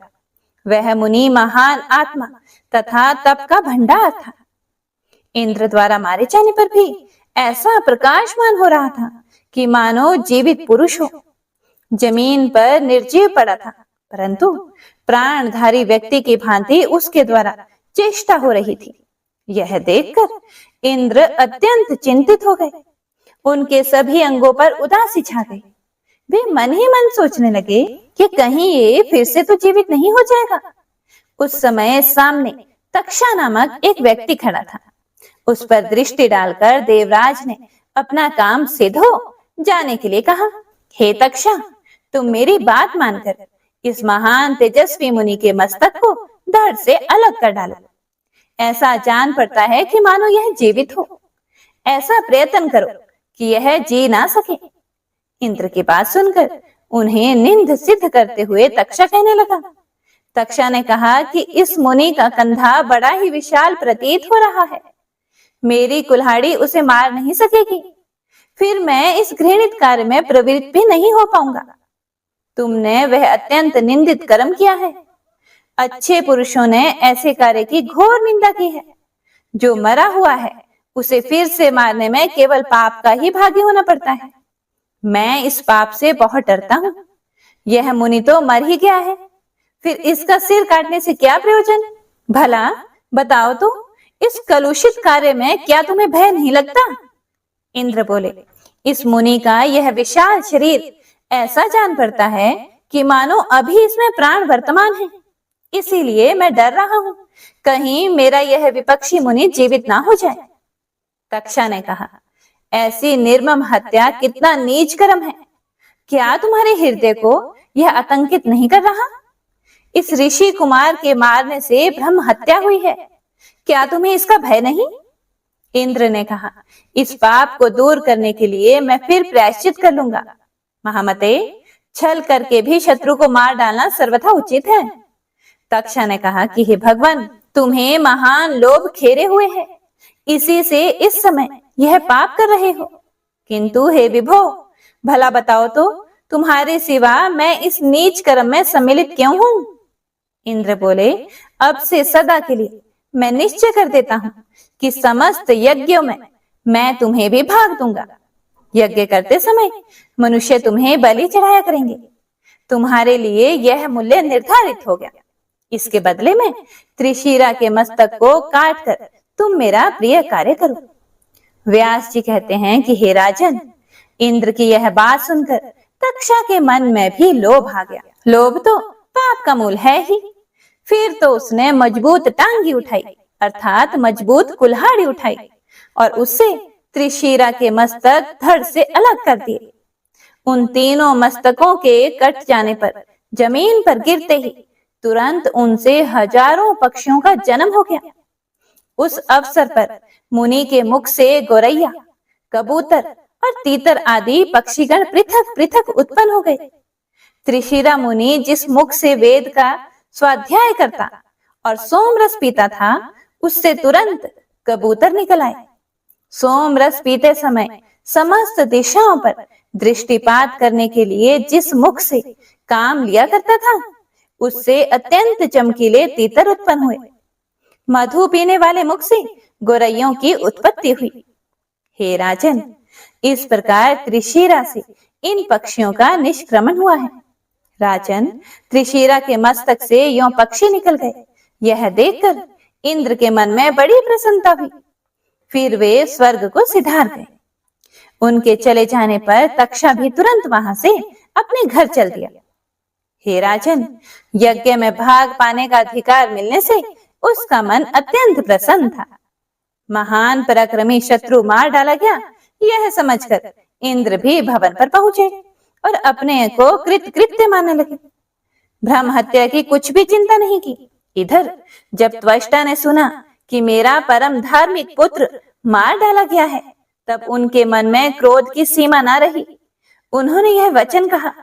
वह मुनि महान आत्मा तथा तप का भंडार था। इंद्र द्वारा मारे जाने पर भी ऐसा प्रकाशमान हो रहा था कि मानो जीवित पुरुष हो। जमीन पर निर्जीव पड़ा था, परंतु प्राणधारी व्यक्ति की भांति उसके द्वारा चेष्टा हो रही थी। यह देखकर इंद्र अत्यंत चिंतित हो गए। उनके सभी अंगों पर उदासी छा गई। वे मन ही मन सोचने लगे कि कहीं ये फिर से तो जीवित नहीं हो जाएगा। उस समय सामने तक्षा नामक एक व्यक्ति खड़ा था। उस पर दृष्टि डालकर देवराज ने अपना काम सिद्ध हो जाने के लिए कहा, हे तक्षा, तुम मेरी बात मानकर इस महान तेजस्वी मुनि के मस्तक को धड़ से अलग कर डालो। ऐसा जान पड़ता है कि मानो यह जीवित हो। ऐसा प्रयत्न करो कि यह जी ना सके। इंद्र की बात सुनकर उन्हें निंद सिद्ध करते हुए तक्षा कहने लगा। तक्षा ने कहा कि इस मुनि का कंधा बड़ा ही विशाल प्रतीत हो रहा है। मेरी कुल्हाड़ी उसे मार नहीं सकेगी। फिर मैं इस घृणित कार्य में प्रवृत्त भी नहीं हो पाऊंगा। तुमने वह अत्यंत निंदित कर्म किया है। अच्छे पुरुषों ने ऐसे कार्य की घोर निंदा की है। जो मरा हुआ है उसे फिर से मारने में केवल पाप का ही भागी होना पड़ता है। मैं इस पाप से बहुत डरता हूँ। यह मुनि तो मर ही गया है, फिर इसका सिर काटने से क्या प्रयोजन? भला बताओ तो, इस कलुषित कार्य में क्या तुम्हें भय नहीं लगता? इंद्र बोले, इस मुनि का यह विशाल शरीर ऐसा जान पड़ता है कि मानो अभी इसमें प्राण वर्तमान है। इसीलिए मैं डर रहा हूँ, कहीं मेरा यह विपक्षी मुनि जीवित ना हो जाए। तक्षा ने कहा, ऐसी निर्मम हत्या कितना नीच कर्म है। क्या तुम्हारे हृदय को यह आतंकित नहीं कर रहा? इस ऋषि कुमार के मारने से ब्रह्म हत्या हुई है। क्या तुम्हें इसका भय नहीं? इंद्र ने कहा, इस पाप को दूर करने के लिए मैं फिर प्रायश्चित कर लूंगा। महामते, छल करके भी शत्रु को मार डालना सर्वथा उचित है। तक्षा ने कहा कि हे भगवान, तुम्हें महान लोभ खेरे हुए है, इसी से इस समय यह पाप कर रहे हो। किंतु हे विभो, भला बताओ तो, तुम्हारे सिवा मैं इस नीच कर्म में सम्मिलित क्यों हूँ? इंद्र बोले, अब से सदा के लिए मैं निश्चय कर देता हूँ कि समस्त यज्ञों में मैं तुम्हें भी भाग दूंगा। यज्ञ करते समय मनुष्य तुम्हें बलि चढ़ाया करेंगे। तुम्हारे लिए यह मूल्य निर्धारित हो गया। इसके बदले में त्रिशिरा के मस्तक को काट कर तुम मेरा प्रिय कार्य करो। व्यास जी कहते हैं कि हे राजन, इंद्र की यह बात सुनकर तक्षा के मन में भी लोभ आ गया। लोभ तो पाप का मूल है ही। फिर तो उसने मजबूत टांगी उठाई, अर्थात मजबूत कुल्हाड़ी उठाई और उससे त्रिशिरा के मस्तक धड़ से अलग कर दिए। उन तीनों मस्तकों के कट जाने पर जमीन पर गिरते ही तुरंत उनसे हजारों पक्षियों का जन्म हो गया। उस अवसर पर मुनि के मुख से गोरैया, कबूतर और तीतर आदि पक्षीगण पृथक पृथक उत्पन्न हो गए। त्रिशिरा मुनि जिस मुख से वेद का स्वाध्याय करता और सोम रस पीता था, उससे तुरंत कबूतर निकल आए। सोम रस पीते समय समस्त दिशाओं पर दृष्टिपात करने के लिए जिस मुख से काम लिया करता था, उससे अत्यंत चमकीले तीतर उत्पन्न हुए। मधु पीने वाले मुख से गोरैयों की उत्पत्ति हुई। हे राजन, इस प्रकार त्रिशिरा से इन पक्षियों का निष्क्रमण हुआ है। राजन, त्रिशिरा के मस्तक से यों पक्षी निकल गए यह देखकर इंद्र के मन में बड़ी प्रसन्नता हुई। फिर वे स्वर्ग को सिधार गए। उनके चले जाने पर तक्षा भी तुरंत वहां से अपने घर चल दिया। हे राजन, यज्ञ में भाग पाने का अधिकार मिलने से उसका मन अत्यंत प्रसन्न था। महान पराक्रमी शत्रु मार डाला गया, यह समझकर इंद्र भी भवन पर पहुंचे और अपने को कृत्य मानने लगे। ब्रह्म हत्या की कुछ भी चिंता नहीं की। इधर जब त्वष्टा ने सुना कि मेरा परम धार्मिक पुत्र मार डाला गया है, तब उनके मन में क्रोध की सीमा न रही। उन्होंने यह वचन कहा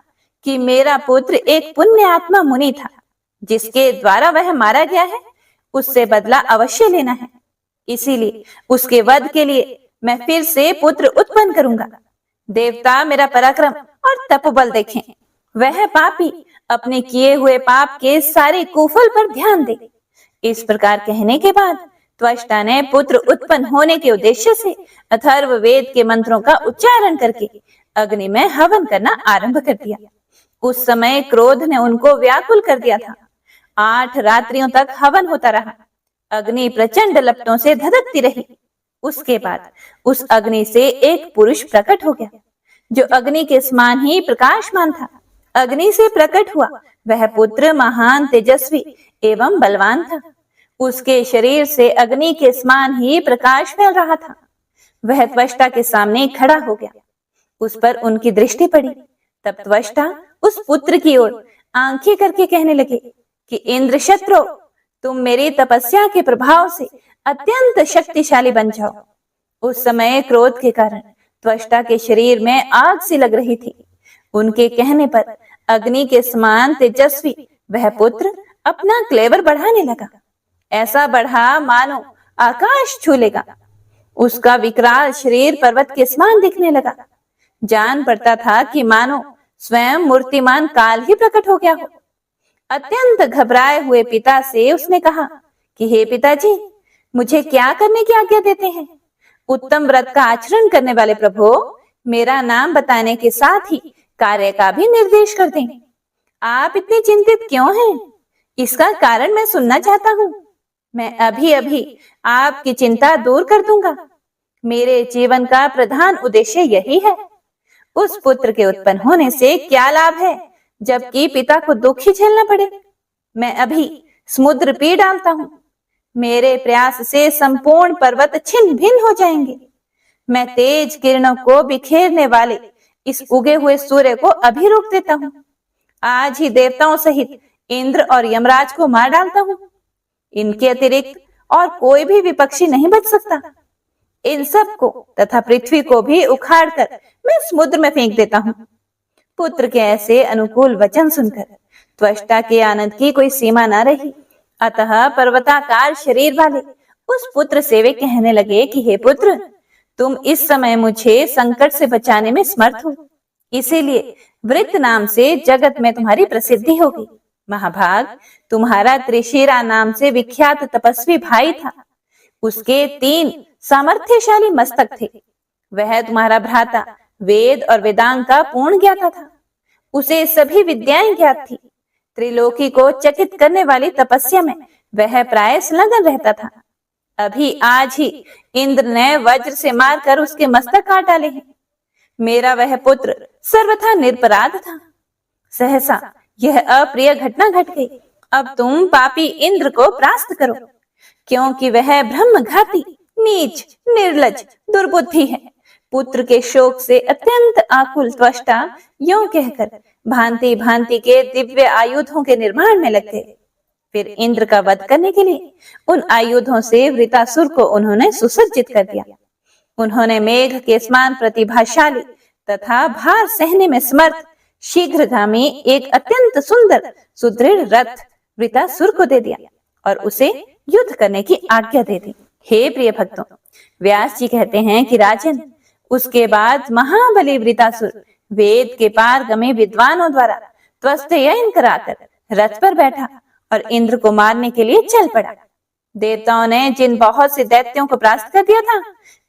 कि मेरा पुत्र एक पुण्य आत्मा मुनि था, जिसके द्वारा वह मारा गया है, उससे बदला अवश्य लेना है। इसीलिए उसके वध के लिए मैं फिर से पुत्र उत्पन्न करूंगा। देवता मेरा पराक्रम और तपोबल देखें। वह पापी अपने किए हुए पाप के सारे कुफल पर ध्यान दे। इस प्रकार कहने के बाद त्वष्टा ने पुत्र उत्पन्न होने के उद्देश्य से अथर्ववेद के मंत्रों का उच्चारण करके अग्नि में हवन करना आरंभ कर दिया। उस समय क्रोध ने उनको व्याकुल कर दिया था। 8 रात्रियों तक हवन होता रहा। अग्नि प्रचंड लपटों से धधकती रही। उसके बाद उस अग्नि से एक पुरुष प्रकट हो गया, जो अग्नि के समान ही प्रकाशमान था। अग्नि से प्रकट हुआ वह पुत्र महान तेजस्वी एवं बलवान था। उसके शरीर से अग्नि के समान ही प्रकाश फैल रहा था। वह त्वष्टा के सामने खड़ा हो गया। उस पर उनकी दृष्टि पड़ी। तब त्वष्टा उस पुत्र की ओर आंखें करके कहने लगे कि इंद्र शत्रु, तुम मेरी तपस्या के प्रभाव से अत्यंत शक्तिशाली बन जाओ। उस समय क्रोध के कारण त्वष्टा के शरीर में आग सी लग रही थी। उनके कहने पर अग्नि के समान तेजस्वी वह पुत्र अपना क्लेवर बढ़ाने लगा। ऐसा बढ़ा मानो आकाश छू लेगा। उसका विकराल शरीर पर्वत के समान दिखने लगा। जान पड़ता था कि मानो स्वयं मूर्तिमान काल ही प्रकट हो गया हो। अत्यंत घबराए हुए पिता से उसने कहा कि हे पिताजी, मुझे क्या करने की आज्ञा देते हैं? उत्तम व्रत का आचरण करने वाले प्रभु, मेरा नाम बताने के साथ ही कार्य का भी निर्देश कर दें। आप इतने चिंतित क्यों हैं? इसका कारण मैं सुनना चाहता हूँ। मैं अभी अभी आपकी चिंता दूर कर दूंगा। मेरे जीवन का प्रधान उद्देश्य यही है। उस पुत्र के उत्पन्न होने से क्या लाभ है, जबकि पिता को दुख ही झेलना पड़े। मैं अभी समुद्र पी डालता हूँ। मेरे प्रयास से संपूर्ण पर्वत छिन्न भिन्न हो जाएंगे। मैं तेज किरणों को बिखेरने वाले इस उगे हुए सूर्य को अभी रोक देता हूँ। आज ही देवताओं सहित इंद्र और यमराज को मार डालता हूँ। इनके अतिरिक्त और कोई भी विपक्षी नहीं बच सकता। इन सब को तथा पृथ्वी को भी उखाड़कर मैं समुद्र में फेंक देता हूँ। पुत्र के ऐसे अनुकूल वचन सुनकर त्वष्टा के आनंद की कोई सीमा न रही। अतः पर्वताकार शरीर वाले उस पुत्र से वे कहने लगे कि हे पुत्र, तुम इस समय मुझे संकट से बचाने में समर्थ हो, इसीलिए वृत्त नाम से जगत में तुम्हारी प्रसिद्धि होगी। महाभाग, तुम्हारा त्रिशिरा नाम से विख्यात तपस्वी भाई था। उसके 3 सामर्थ्यशाली मस्तक थे। वह तुम्हारा भ्राता वेद और वेदांग का पूर्ण ज्ञाता था। उसे सभी विद्याएं ज्ञात थी। त्रिलोकी को चकित करने वाली तपस्या में वह प्राय संलग्न रहता था। अभी आज ही इंद्र ने वज्र से मारकर उसके मस्तक काट डाले हैं। मेरा वह पुत्र सर्वथा निरपराध था। सहसा यह अप्रिय घटना घट गई। अब तुम पापी इंद्र को परास्त करो, क्योंकि वह ब्रह्मघाती, नीच, निर्लज, दुर्बुद्धि है। पुत्र के शोक से अत्यंत आकुल त्वष्टा यूं कहकर भांति भांति के दिव्य आयुधों के निर्माण में लग गए। फिर इंद्र का वध करने के लिए उन आयुधों से वृतासुर को उन्होंने सुसज्जित कर दिया। उन्होंने मेघ के समान प्रतिभाशाली तथा भार सहने में समर्थ शीघ्रगामी एक अत्यंत सुंदर सुदृढ़ रथ वृतासुर को दे दिया और उसे युद्ध करने की आज्ञा दे दी। हे प्रिय भक्तों, व्यास जी कहते हैं कि राजन, उसके बाद महाबली वृतासुर वेद के पारगमी विद्वानों द्वारा त्वस्तयन कराकर रथ पर बैठा और इंद्र को मारने के लिए चल पड़ा। देवताओं ने जिन बहुत से दैत्यों को परास्त कर दिया था,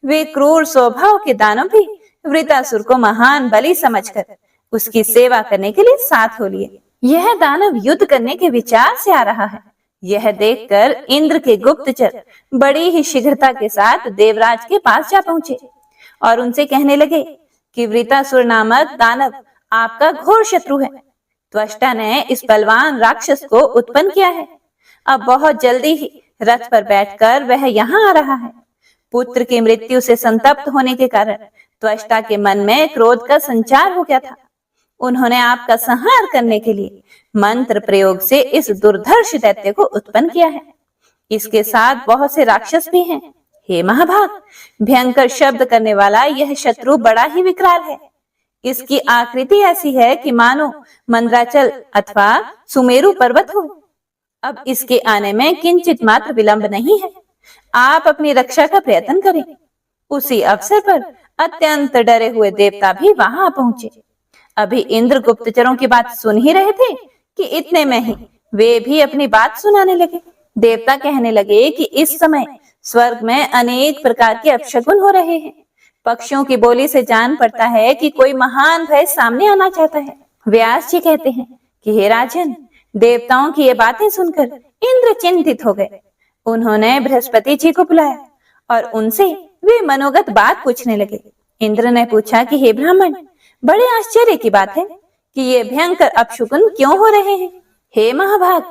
वे क्रूर स्वभाव के दानव भी वृतासुर को महान बलि समझकर उसकी सेवा करने के लिए साथ हो लिए। यह दानव युद्ध करने के विचार से आ रहा है, यह देखकर इंद्र के गुप्तचर बड़ी ही शीघ्रता के साथ देवराज के पास जा पहुंचे और उनसे कहने लगे कि वृतासुर नामक दानव आपका घोर शत्रु है। त्वष्टा ने इस बलवान राक्षस को उत्पन्न किया है। अब बहुत जल्दी ही रथ पर बैठकर वह यहाँ आ रहा है। पुत्र की मृत्यु से संतप्त होने के कारण त्वष्टा के मन में क्रोध का संचार हो गया था। उन्होंने आपका संहार करने के लिए मंत्र प्रयोग से इस दुर्धर्ष दैत्य को उत्पन्न किया है। इसके साथ बहुत से राक्षस भी हैं। हे महाभाग, भयंकर शब्द करने वाला यह शत्रु बड़ा ही विकराल है। इसकी आकृति ऐसी है कि मानो मंद्राचल अथवा सुमेरु पर्वत हो। अब इसके आने में किंचित मात्र विलंब नहीं है। आप अपनी रक्षा का प्रयत्न करें। उसी अवसर पर अत्यंत डरे हुए देवता भी वहां पहुंचे। अभी इंद्र गुप्तचरों की बात सुन ही रहे थे कि इतने में ही वे भी अपनी बात सुनाने लगे। देवता कहने लगे कि इस समय स्वर्ग में अनेक प्रकार के अपशकुन हो रहे हैं। पक्षियों की बोली से जान पड़ता है कि कोई महान भय सामने आना चाहता है। व्यास जी कहते हैं कि हे राजन, देवताओं की ये बातें सुनकर इंद्र चिंतित हो गए। उन्होंने बृहस्पति जी को बुलाया और उनसे वे मनोगत बात पूछने लगे। इंद्र ने पूछा कि हे ब्राह्मण, बड़े आश्चर्य की बात है कि ये भयंकर अपशकुन क्यों हो रहे हैं। हे महाभाग,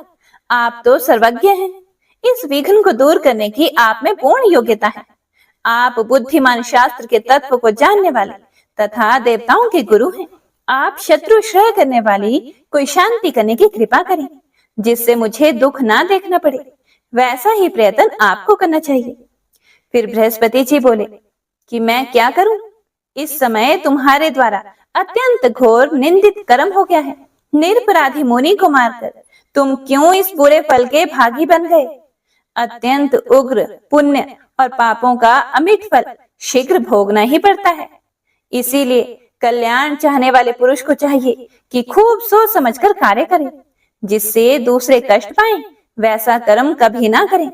आप तो सर्वज्ञ हैं। इस विघ्न को दूर करने की आप में पूर्ण योग्यता है। आप बुद्धिमान शास्त्र के तत्व को जानने वाले तथा देवताओं के गुरु हैं। आप शत्रु श्रय करने वाली कोई शांति करने की कृपा करें, जिससे मुझे दुख ना देखना पड़े। वैसा ही प्रयत्न आपको करना चाहिए। फिर बृहस्पति जी बोले कि मैं क्या करूं? इस समय तुम्हारे द्वारा अत्यंत घोर निंदित कर्म हो गया है। निरपराधी मुनि को मारकर तुम क्यों इस बुरे फल के भागी बन गए? अत्यंत उग्र पुण्य और पापों का अमिट फल शीघ्र भोगना ही पड़ता है। इसीलिए कल्याण चाहने वाले पुरुष को चाहिए कि खूब सोच समझकर कार्य करे, जिससे दूसरे कष्ट पाएं। वैसा कर्म कभी ना करें।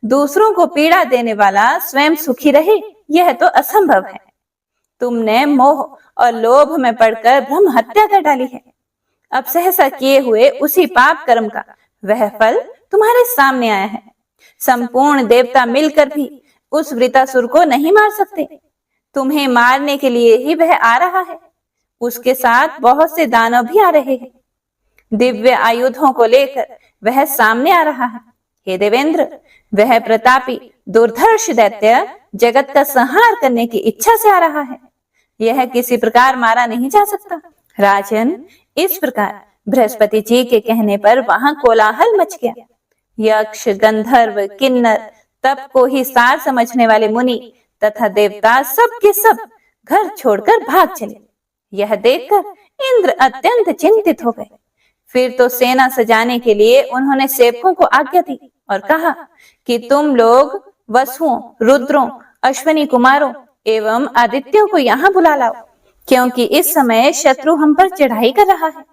दूसरों को पीड़ा देने वाला स्वयं सुखी रहे, यह तो असंभव है। तुमने मोह और लोभ में पड़कर ब्रह्म हत्या कर डाली है। अब सहसा किए हुए उसी पाप कर्म का वह फल तुम्हारे सामने आया है। संपूर्ण देवता मिलकर भी उस वृतासुर को नहीं मार सकते। तुम्हें मारने के लिए ही वह आ रहा है। उसके साथ बहुत से दानव भी आ रहे हैं। दिव्य आयुधों को लेकर वह सामने आ रहा है। हे देवेंद्र, वह प्रतापी दुर्धर्ष दैत्य जगत का संहार करने की इच्छा से आ रहा है। यह किसी प्रकार मारा नहीं जा सकता। राजन, इस प्रकार बृहस्पति जी के कहने पर वहां कोलाहल मच गया। यक्ष, गंधर्व, किन्नर, तप को ही सार समझने वाले मुनि तथा देवता सब के सब घर छोड़कर भाग चले। यह देखकर इंद्र अत्यंत चिंतित हो गए। फिर तो सेना सजाने के लिए उन्होंने सेवकों को आज्ञा दी और कहा कि तुम लोग वसुओं, रुद्रों, अश्विनी कुमारों एवं आदित्यों को यहाँ बुला लाओ, क्योंकि इस समय शत्रु हम पर चढ़ाई कर रहा है।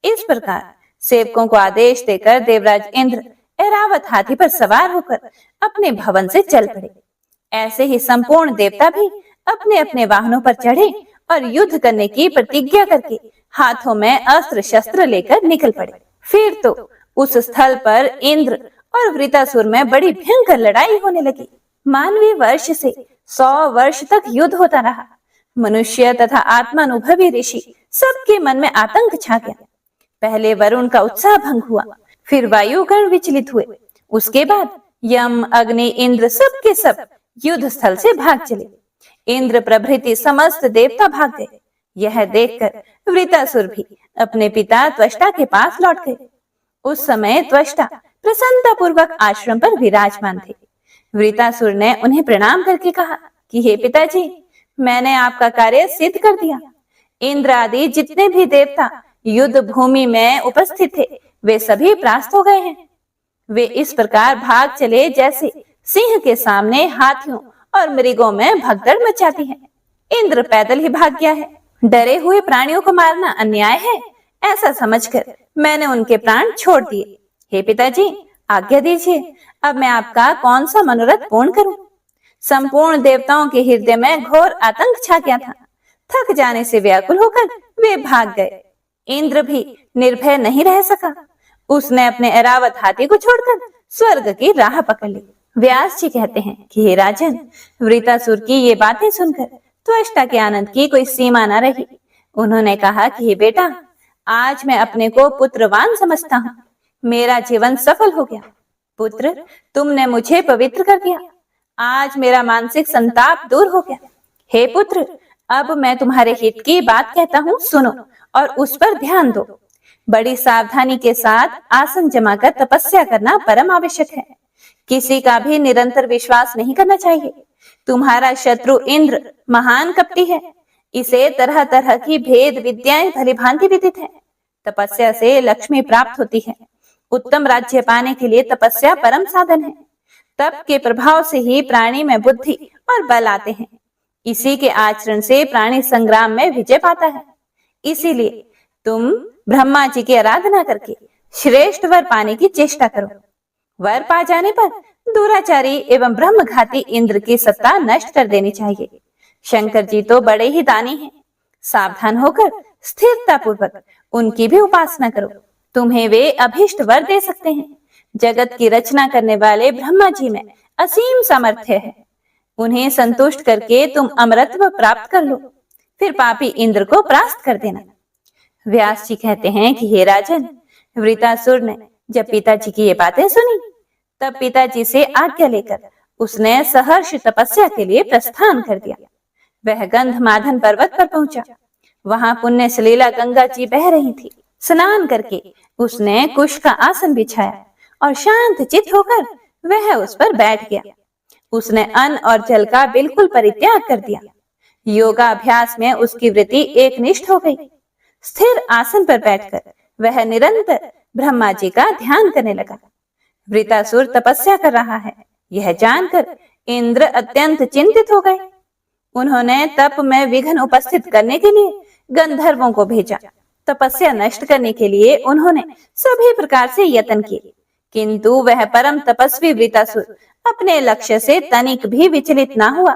इस प्रकार सेवकों को आदेश देकर देवराज इंद्र ऐरावत हाथी पर सवार होकर अपने भवन से चल पड़े। ऐसे ही संपूर्ण देवता भी अपने अपने वाहनों पर चढ़े और युद्ध करने की प्रतिज्ञा करके हाथों में अस्त्र शस्त्र लेकर निकल पड़े। फिर तो उस स्थल पर इंद्र और वृतासुर में बड़ी भयंकर लड़ाई होने लगी। मानवीय वर्ष से 100 वर्ष तक युद्ध होता रहा। मनुष्य तथा आत्मानुभवी ऋषि सबके मन में आतंक छा गया। पहले वरुण का उत्साह भंग हुआ, फिर वायुगण विचलित हुए। उसके बाद यम, अग्नि, इंद्र सब के सब युद्ध स्थल से भाग चले। इंद्र प्रभृति समस्त देवता भाग गए। यह देखकर वृतासुर भी अपने पिता त्वष्टा के पास लौट गए। उस समय त्वष्टा प्रसन्नता पूर्वक आश्रम पर विराजमान थे। वृतासुर ने उन्हें प्रणाम करके कहा कि हे पिताजी, मैंने आपका कार्य सिद्ध कर दिया। इंद्र आदि जितने भी देवता युद्ध भूमि में उपस्थित थे, वे सभी परास्त हो गए हैं। वे इस प्रकार भाग चले जैसे सिंह के सामने हाथियों और मृगों में भगदड़ मचाती है। इंद्र पैदल ही भाग गया है। डरे हुए प्राणियों को मारना अन्याय है, ऐसा समझकर मैंने उनके प्राण छोड़ दिए। हे पिताजी, आज्ञा दीजिए, अब मैं आपका कौन सा मनोरथ पूर्ण करूं? संपूर्ण देवताओं के हृदय में घोर आतंक छा गया था। थक जाने से व्याकुल होकर वे भाग गए। इंद्र भी निर्भय नहीं रह सका। उसने अपने ऐरावत हाथी को छोड़कर स्वर्ग की राह पकड़ ली। व्यास जी कहते हैं कि हे राजन, वृतासुर की ये बातें सुनकर त्वष्टा के आनंद की कोई सीमा न रही। उन्होंने कहा कि हे बेटा, आज मैं अपने को पुत्रवान समझता हूँ। मेरा जीवन सफल हो गया। पुत्र, तुमने मुझे पवित्र कर दिया। आज मेरा मानसिक संताप दूर हो गया। हे पुत्र, अब मैं तुम्हारे हित की बात कहता हूँ, सुनो और उस पर ध्यान दो। बड़ी सावधानी के साथ आसन जमाकर तपस्या करना परम आवश्यक है। किसी का भी निरंतर विश्वास नहीं करना चाहिए। तुम्हारा शत्रु इंद्र महान कपटी है। इसे तरह तरह की भेद विद्याएं भलीभांति विदित है। तपस्या से लक्ष्मी प्राप्त होती है। उत्तम राज्य पाने के लिए तपस्या परम साधन है। तप के प्रभाव से ही प्राणी में बुद्धि और बल आते हैं। इसी के आचरण से प्राणी संग्राम में विजय पाता है। इसीलिए तुम ब्रह्मा जी की आराधना करके श्रेष्ठ वर पाने की चेष्टा करो। वर पा जाने पर दुराचारी एवं ब्रह्मघाती इंद्र की सत्ता नष्ट कर देनी चाहिए। शंकर जी तो बड़े ही दानी हैं। सावधान होकर स्थिरता पूर्वक उनकी भी उपासना करो। तुम्हें वे अभीष्ट वर दे सकते हैं। जगत की रचना करने वाले ब्रह्मा जी में असीम सामर्थ्य है। उन्हें संतुष्ट करके तुम अमरत्व प्राप्त कर लो, फिर पापी इंद्र को परास्त कर देना। व्यास जी कहते हैं कि हे राजन, वृतासुर ने जब पिताजी की ये बातें सुनी, तब पिताजी से आज्ञा लेकर उसने सहर्ष तपस्या के लिए प्रस्थान कर दिया। वह गंधमादन पर्वत पर पहुंचा। वहां पुण्य सलीला गंगा जी बह रही थी। स्नान करके उसने कुश का आसन बिछाया और शांत चित्त होकर वह उस पर बैठ गया। उसने अन्न और जल का बिल्कुल परित्याग कर दिया। योगाभ्यास में उसकी वृत्ति एकनिष्ठ हो गई। स्थिर आसन पर बैठकर वह निरंतर ब्रह्मा जी का ध्यान करने लगा। वृतासुर तपस्या कर रहा है, यह जानकर इंद्र अत्यंत चिंतित हो गए। उन्होंने तप में विघ्न उपस्थित करने के लिए गंधर्वों को भेजा। तपस्या नष्ट करने के लिए उन्होंने सभी प्रकार से यत्न किए, किंतु वह परम तपस्वी वृतासुर अपने लक्ष्य से तनिक भी विचलित ना हुआ।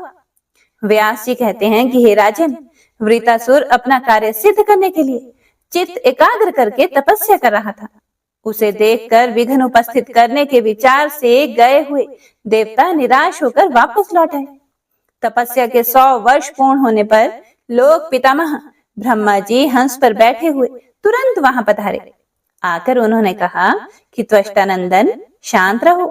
व्यास जी कहते हैं कि हे राजन, वृतासुर अपना कार्य सिद्ध करने के लिए चित्त एकाग्र करके तपस्या कर रहा था। उसे देखकर विघ्न उपस्थित करने के विचार से गए हुए देवता निराश होकर वापस लौट आए। तपस्या के 100 वर्ष पूर्ण होने पर लोक पितामह ब्रह्मा जी हंस पर बैठे हुए तुरंत वहां पधारे। आकर उन्होंने कहा कि त्वष्टानंदन, शांत रहो।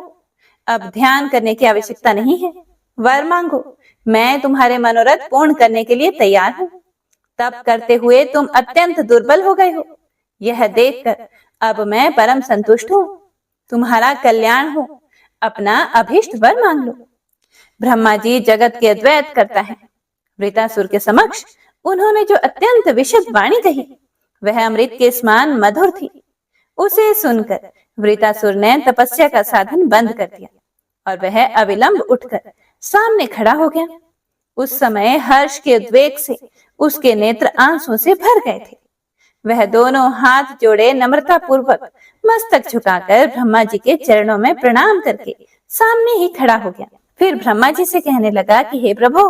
अब ध्यान करने की आवश्यकता नहीं है। वर मांगो, मैं तुम्हारे मनोरथ पूर्ण करने के लिए तैयार हूँ। तप करते हुए तुम अत्यंत दुर्बल हो गए हो। यह देखकर अब मैं परम संतुष्ट हूँ। तुम्हारा कल्याण हो। अपना अभीष्ट वर मांग लो। ब्रह्मा जी जगत के अद्वैत करता है। वृतासुर के समक्ष उन्होंने जो अत्यंत विशद वाणी कही, वह अमृत के समान मधुर थी। उसे सुनकर वृतासुर ने तपस्या का साधन बंद कर दिया और वह अविलंब उठकर सामने खड़ा हो गया। उस समय हर्ष के उद्वेग से उसके नेत्र आंसुओं से भर गए थे। वह दोनों हाथ जोड़े नम्रता पूर्वक मस्तक झुकाकर ब्रह्मा जी के चरणों में प्रणाम करके सामने ही खड़ा हो गया। फिर ब्रह्मा जी से कहने लगा कि हे प्रभु,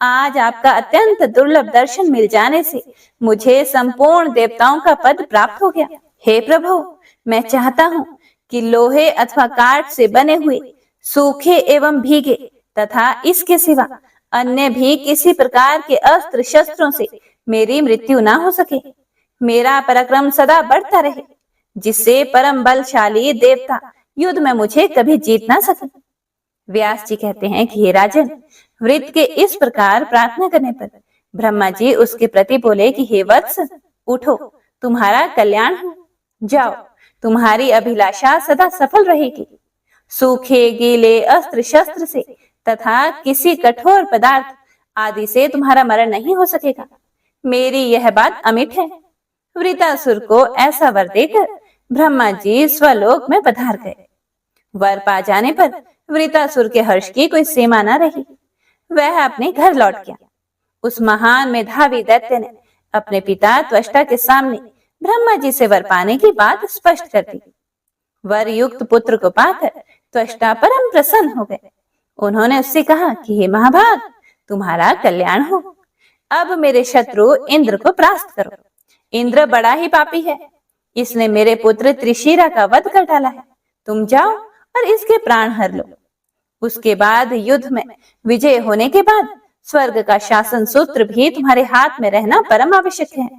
आज आपका अत्यंत दुर्लभ दर्शन मिल जाने से मुझे संपूर्ण देवताओं का पद प्राप्त हो गया। हे प्रभु, मैं चाहता हूँ कि लोहे अथवा काठ से बने हुए सूखे एवं भीगे तथा इसके सिवा अन्य भी किसी प्रकार के अस्त्र शस्त्रों से मेरी मृत्यु ना हो सके। मेरा पराक्रम सदा बढ़ता रहे, जिससे परम बलशाली देवता युद्ध में मुझे कभी जीत ना सके। व्यास जी कहते हैं कि हे राजन, वृत्त के इस प्रकार प्रार्थना करने पर ब्रह्मा जी उसके प्रति बोले कि हे वत्स, उठो, तुम्हारा कल्याण हो। जाओ, तुम्हारी अभिलाषा सदा सफल रहेगी। सूखे गीले अस्त्र शस्त्र से तथा किसी कठोर पदार्थ आदि से तुम्हारा मरण नहीं हो सकेगा। मेरी यह बात अमिट है। वृतासुर को ऐसा वर देकर ब्रह्मा जी स्वलोक में पधार गए। वर पा जाने पर वृतासुर के हर्ष की कोई सीमा न रही। वह अपने घर लौट गया। उस महान मेधावी दैत्य ने अपने पिता त्वष्टा के सामने ब्रह्मा जी से वर पाने की बात स्पष्ट कर दी। वर युक्त पुत्र को पाकर त्वष्टा परम प्रसन्न हो गए। उन्होंने उससे कहा कि हे महाभाग, तुम्हारा कल्याण हो। अब मेरे शत्रु इंद्र को परास्त करो। इंद्र बड़ा ही पापी है। इसने मेरे पुत्र त्रिशिरा का वध कर डाला है। तुम जाओ और इसके प्राण हर लो। उसके बाद युद्ध में विजय होने के बाद स्वर्ग का शासन सूत्र भी तुम्हारे हाथ में रहना परम आवश्यक है।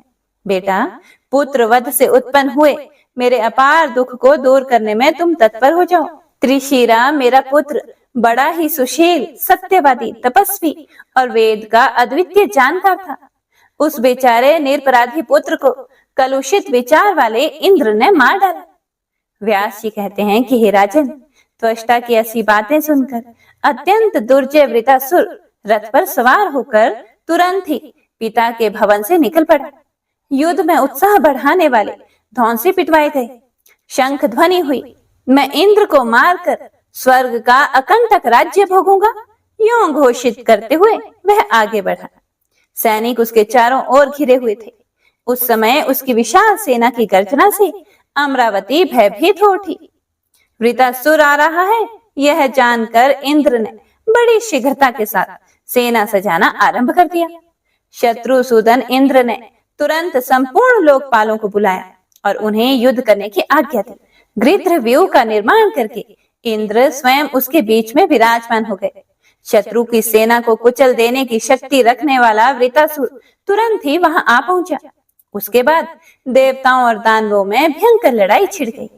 बेटा, पुत्र वध से उत्पन्न हुए मेरे अपार दुख को दूर करने में तुम तत्पर हो जाओ। त्रिशिरा मेरा पुत्र बड़ा ही सुशील, सत्यवादी, तपस्वी और वेद का अद्वितीय जानकार था। उस बेचारे निरपराधी पुत्र को कलुषित विचार वाले इंद्र ने मार डाला। व्यास जी कहते हैं कि हे राजन, त्वष्टा की ऐसी बातें सुनकर अत्यंत दुर्जय वृतासुर रथ पर सवार होकर तुरंत ही पिता के भवन से निकल पड़ा। युद्ध में उत्साह बढ़ाने वाले धौंसे पिटवाए गए, शंख ध्वनि हुई, मैं इंद्र को मारकर स्वर्ग का अकंटक राज्य भोगूंगा, यूं घोषित करते हुए वह आगे बढ़ा। सैनिक उसके चारों ओर घिरे हुए थे। उस समय उसकी विशाल सेना की गर्जना से अमरावती भयभीत हो उठी। वृतासुर आ रहा है, यह जानकर इंद्र ने बड़ी शीघ्रता के साथ सेना सजाना आरंभ कर दिया। शत्रुसूदन इंद्र ने तुरंत संपूर्ण लोकपालों को बुलाया और उन्हें युद्ध करने की आज्ञा दी। गृध्रव्यूह का निर्माण करके इंद्र स्वयं उसके बीच में विराजमान हो गए। शत्रु की सेना को कुचल देने की शक्ति रखने वाला वृतासुर तुरंत ही वहां आ पहुंचा। उसके बाद देवताओं और दानवों में भयंकर लड़ाई छिड़ गई।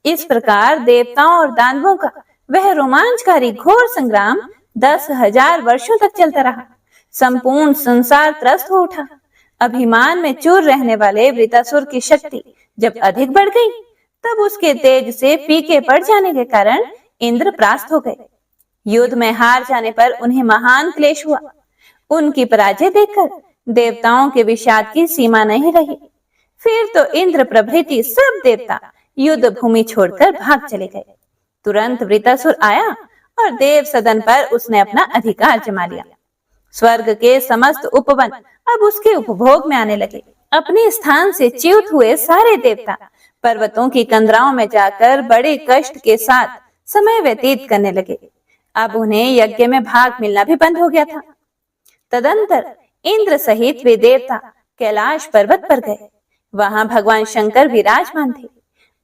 इस प्रकार देवताओं और दानवों का वह रोमांचकारी घोर संग्राम 10,000 वर्षों तक चलता रहा। संपूर्ण संसार त्रस्त हो उठा। अभिमान में चूर रहने वाले वृतासुर की शक्ति जब अधिक बढ़ गई, तब उसके तेज से फीके पड़ जाने के कारण इंद्र परास्त हो गए। युद्ध में हार जाने पर उन्हें महान क्लेश हुआ। उनकी पराजय देखकर देवताओं के विषाद की सीमा नहीं रही। फिर तो इंद्र प्रभृति सब देवता युद्ध भूमि छोड़कर भाग चले गए। तुरंत वृतासुर आया और देव सदन पर उसने अपना अधिकार जमा लिया। स्वर्ग के समस्त उपवन अब उसके उपभोग में आने लगे। अपने स्थान से च्युत हुए सारे देवता पर्वतों की कंदराओं में जाकर बड़े कष्ट के साथ समय व्यतीत करने लगे। अब उन्हें यज्ञ में भाग मिलना भी बंद हो गया था। तदंतर इंद्र सहित वे देवता कैलाश पर्वत पर गए। वहां भगवान शंकर विराजमान थे।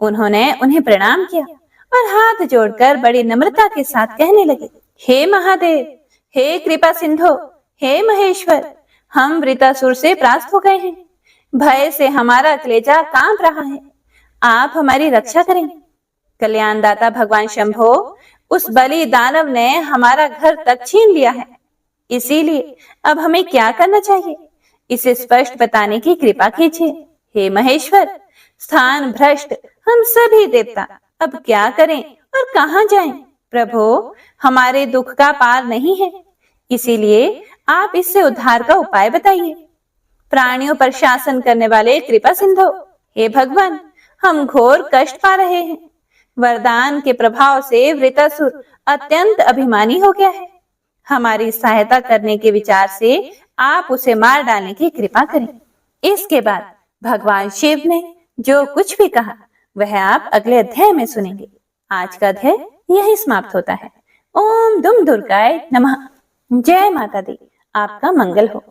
उन्होंने उन्हें प्रणाम किया और हाथ जोड़कर बड़ी नम्रता के साथ कहने लगे, हे महादेव, हे कृपा सिंधु, हे महेश्वर, हम वृतासुर से परास्त हो गए हैं। भय से हमारा कलेजा कांप रहा है। आप हमारी रक्षा करें। कल्याणदाता भगवान शंभो, उस बलि दानव ने हमारा घर तक छीन लिया है। इसीलिए अब हमें क्या करना चाहिए, इसे स्पष्ट बताने की कृपा कीजिए। हे महेश्वर, स्थान भ्रष्ट हम सभी देवता अब क्या करें और कहां जाएं? प्रभु, हमारे दुख का पार नहीं है, इसीलिए आप इससे उद्धार का उपाय बताइए। प्राणियों पर शासन करने वाले कृपा सिंधु, हे भगवान, हम घोर कष्ट पा रहे हैं। वरदान के प्रभाव से वृतासुर अत्यंत अभिमानी हो गया है। हमारी सहायता करने के विचार से आप उसे मार डालने की कृपा करें। इसके बाद भगवान शिव ने जो कुछ भी कहा वह आप अगले अध्याय में सुनेंगे। आज का अध्याय यही समाप्त होता है। ओम दुम दुर्गाय नमः। जय माता दी। आपका मंगल हो।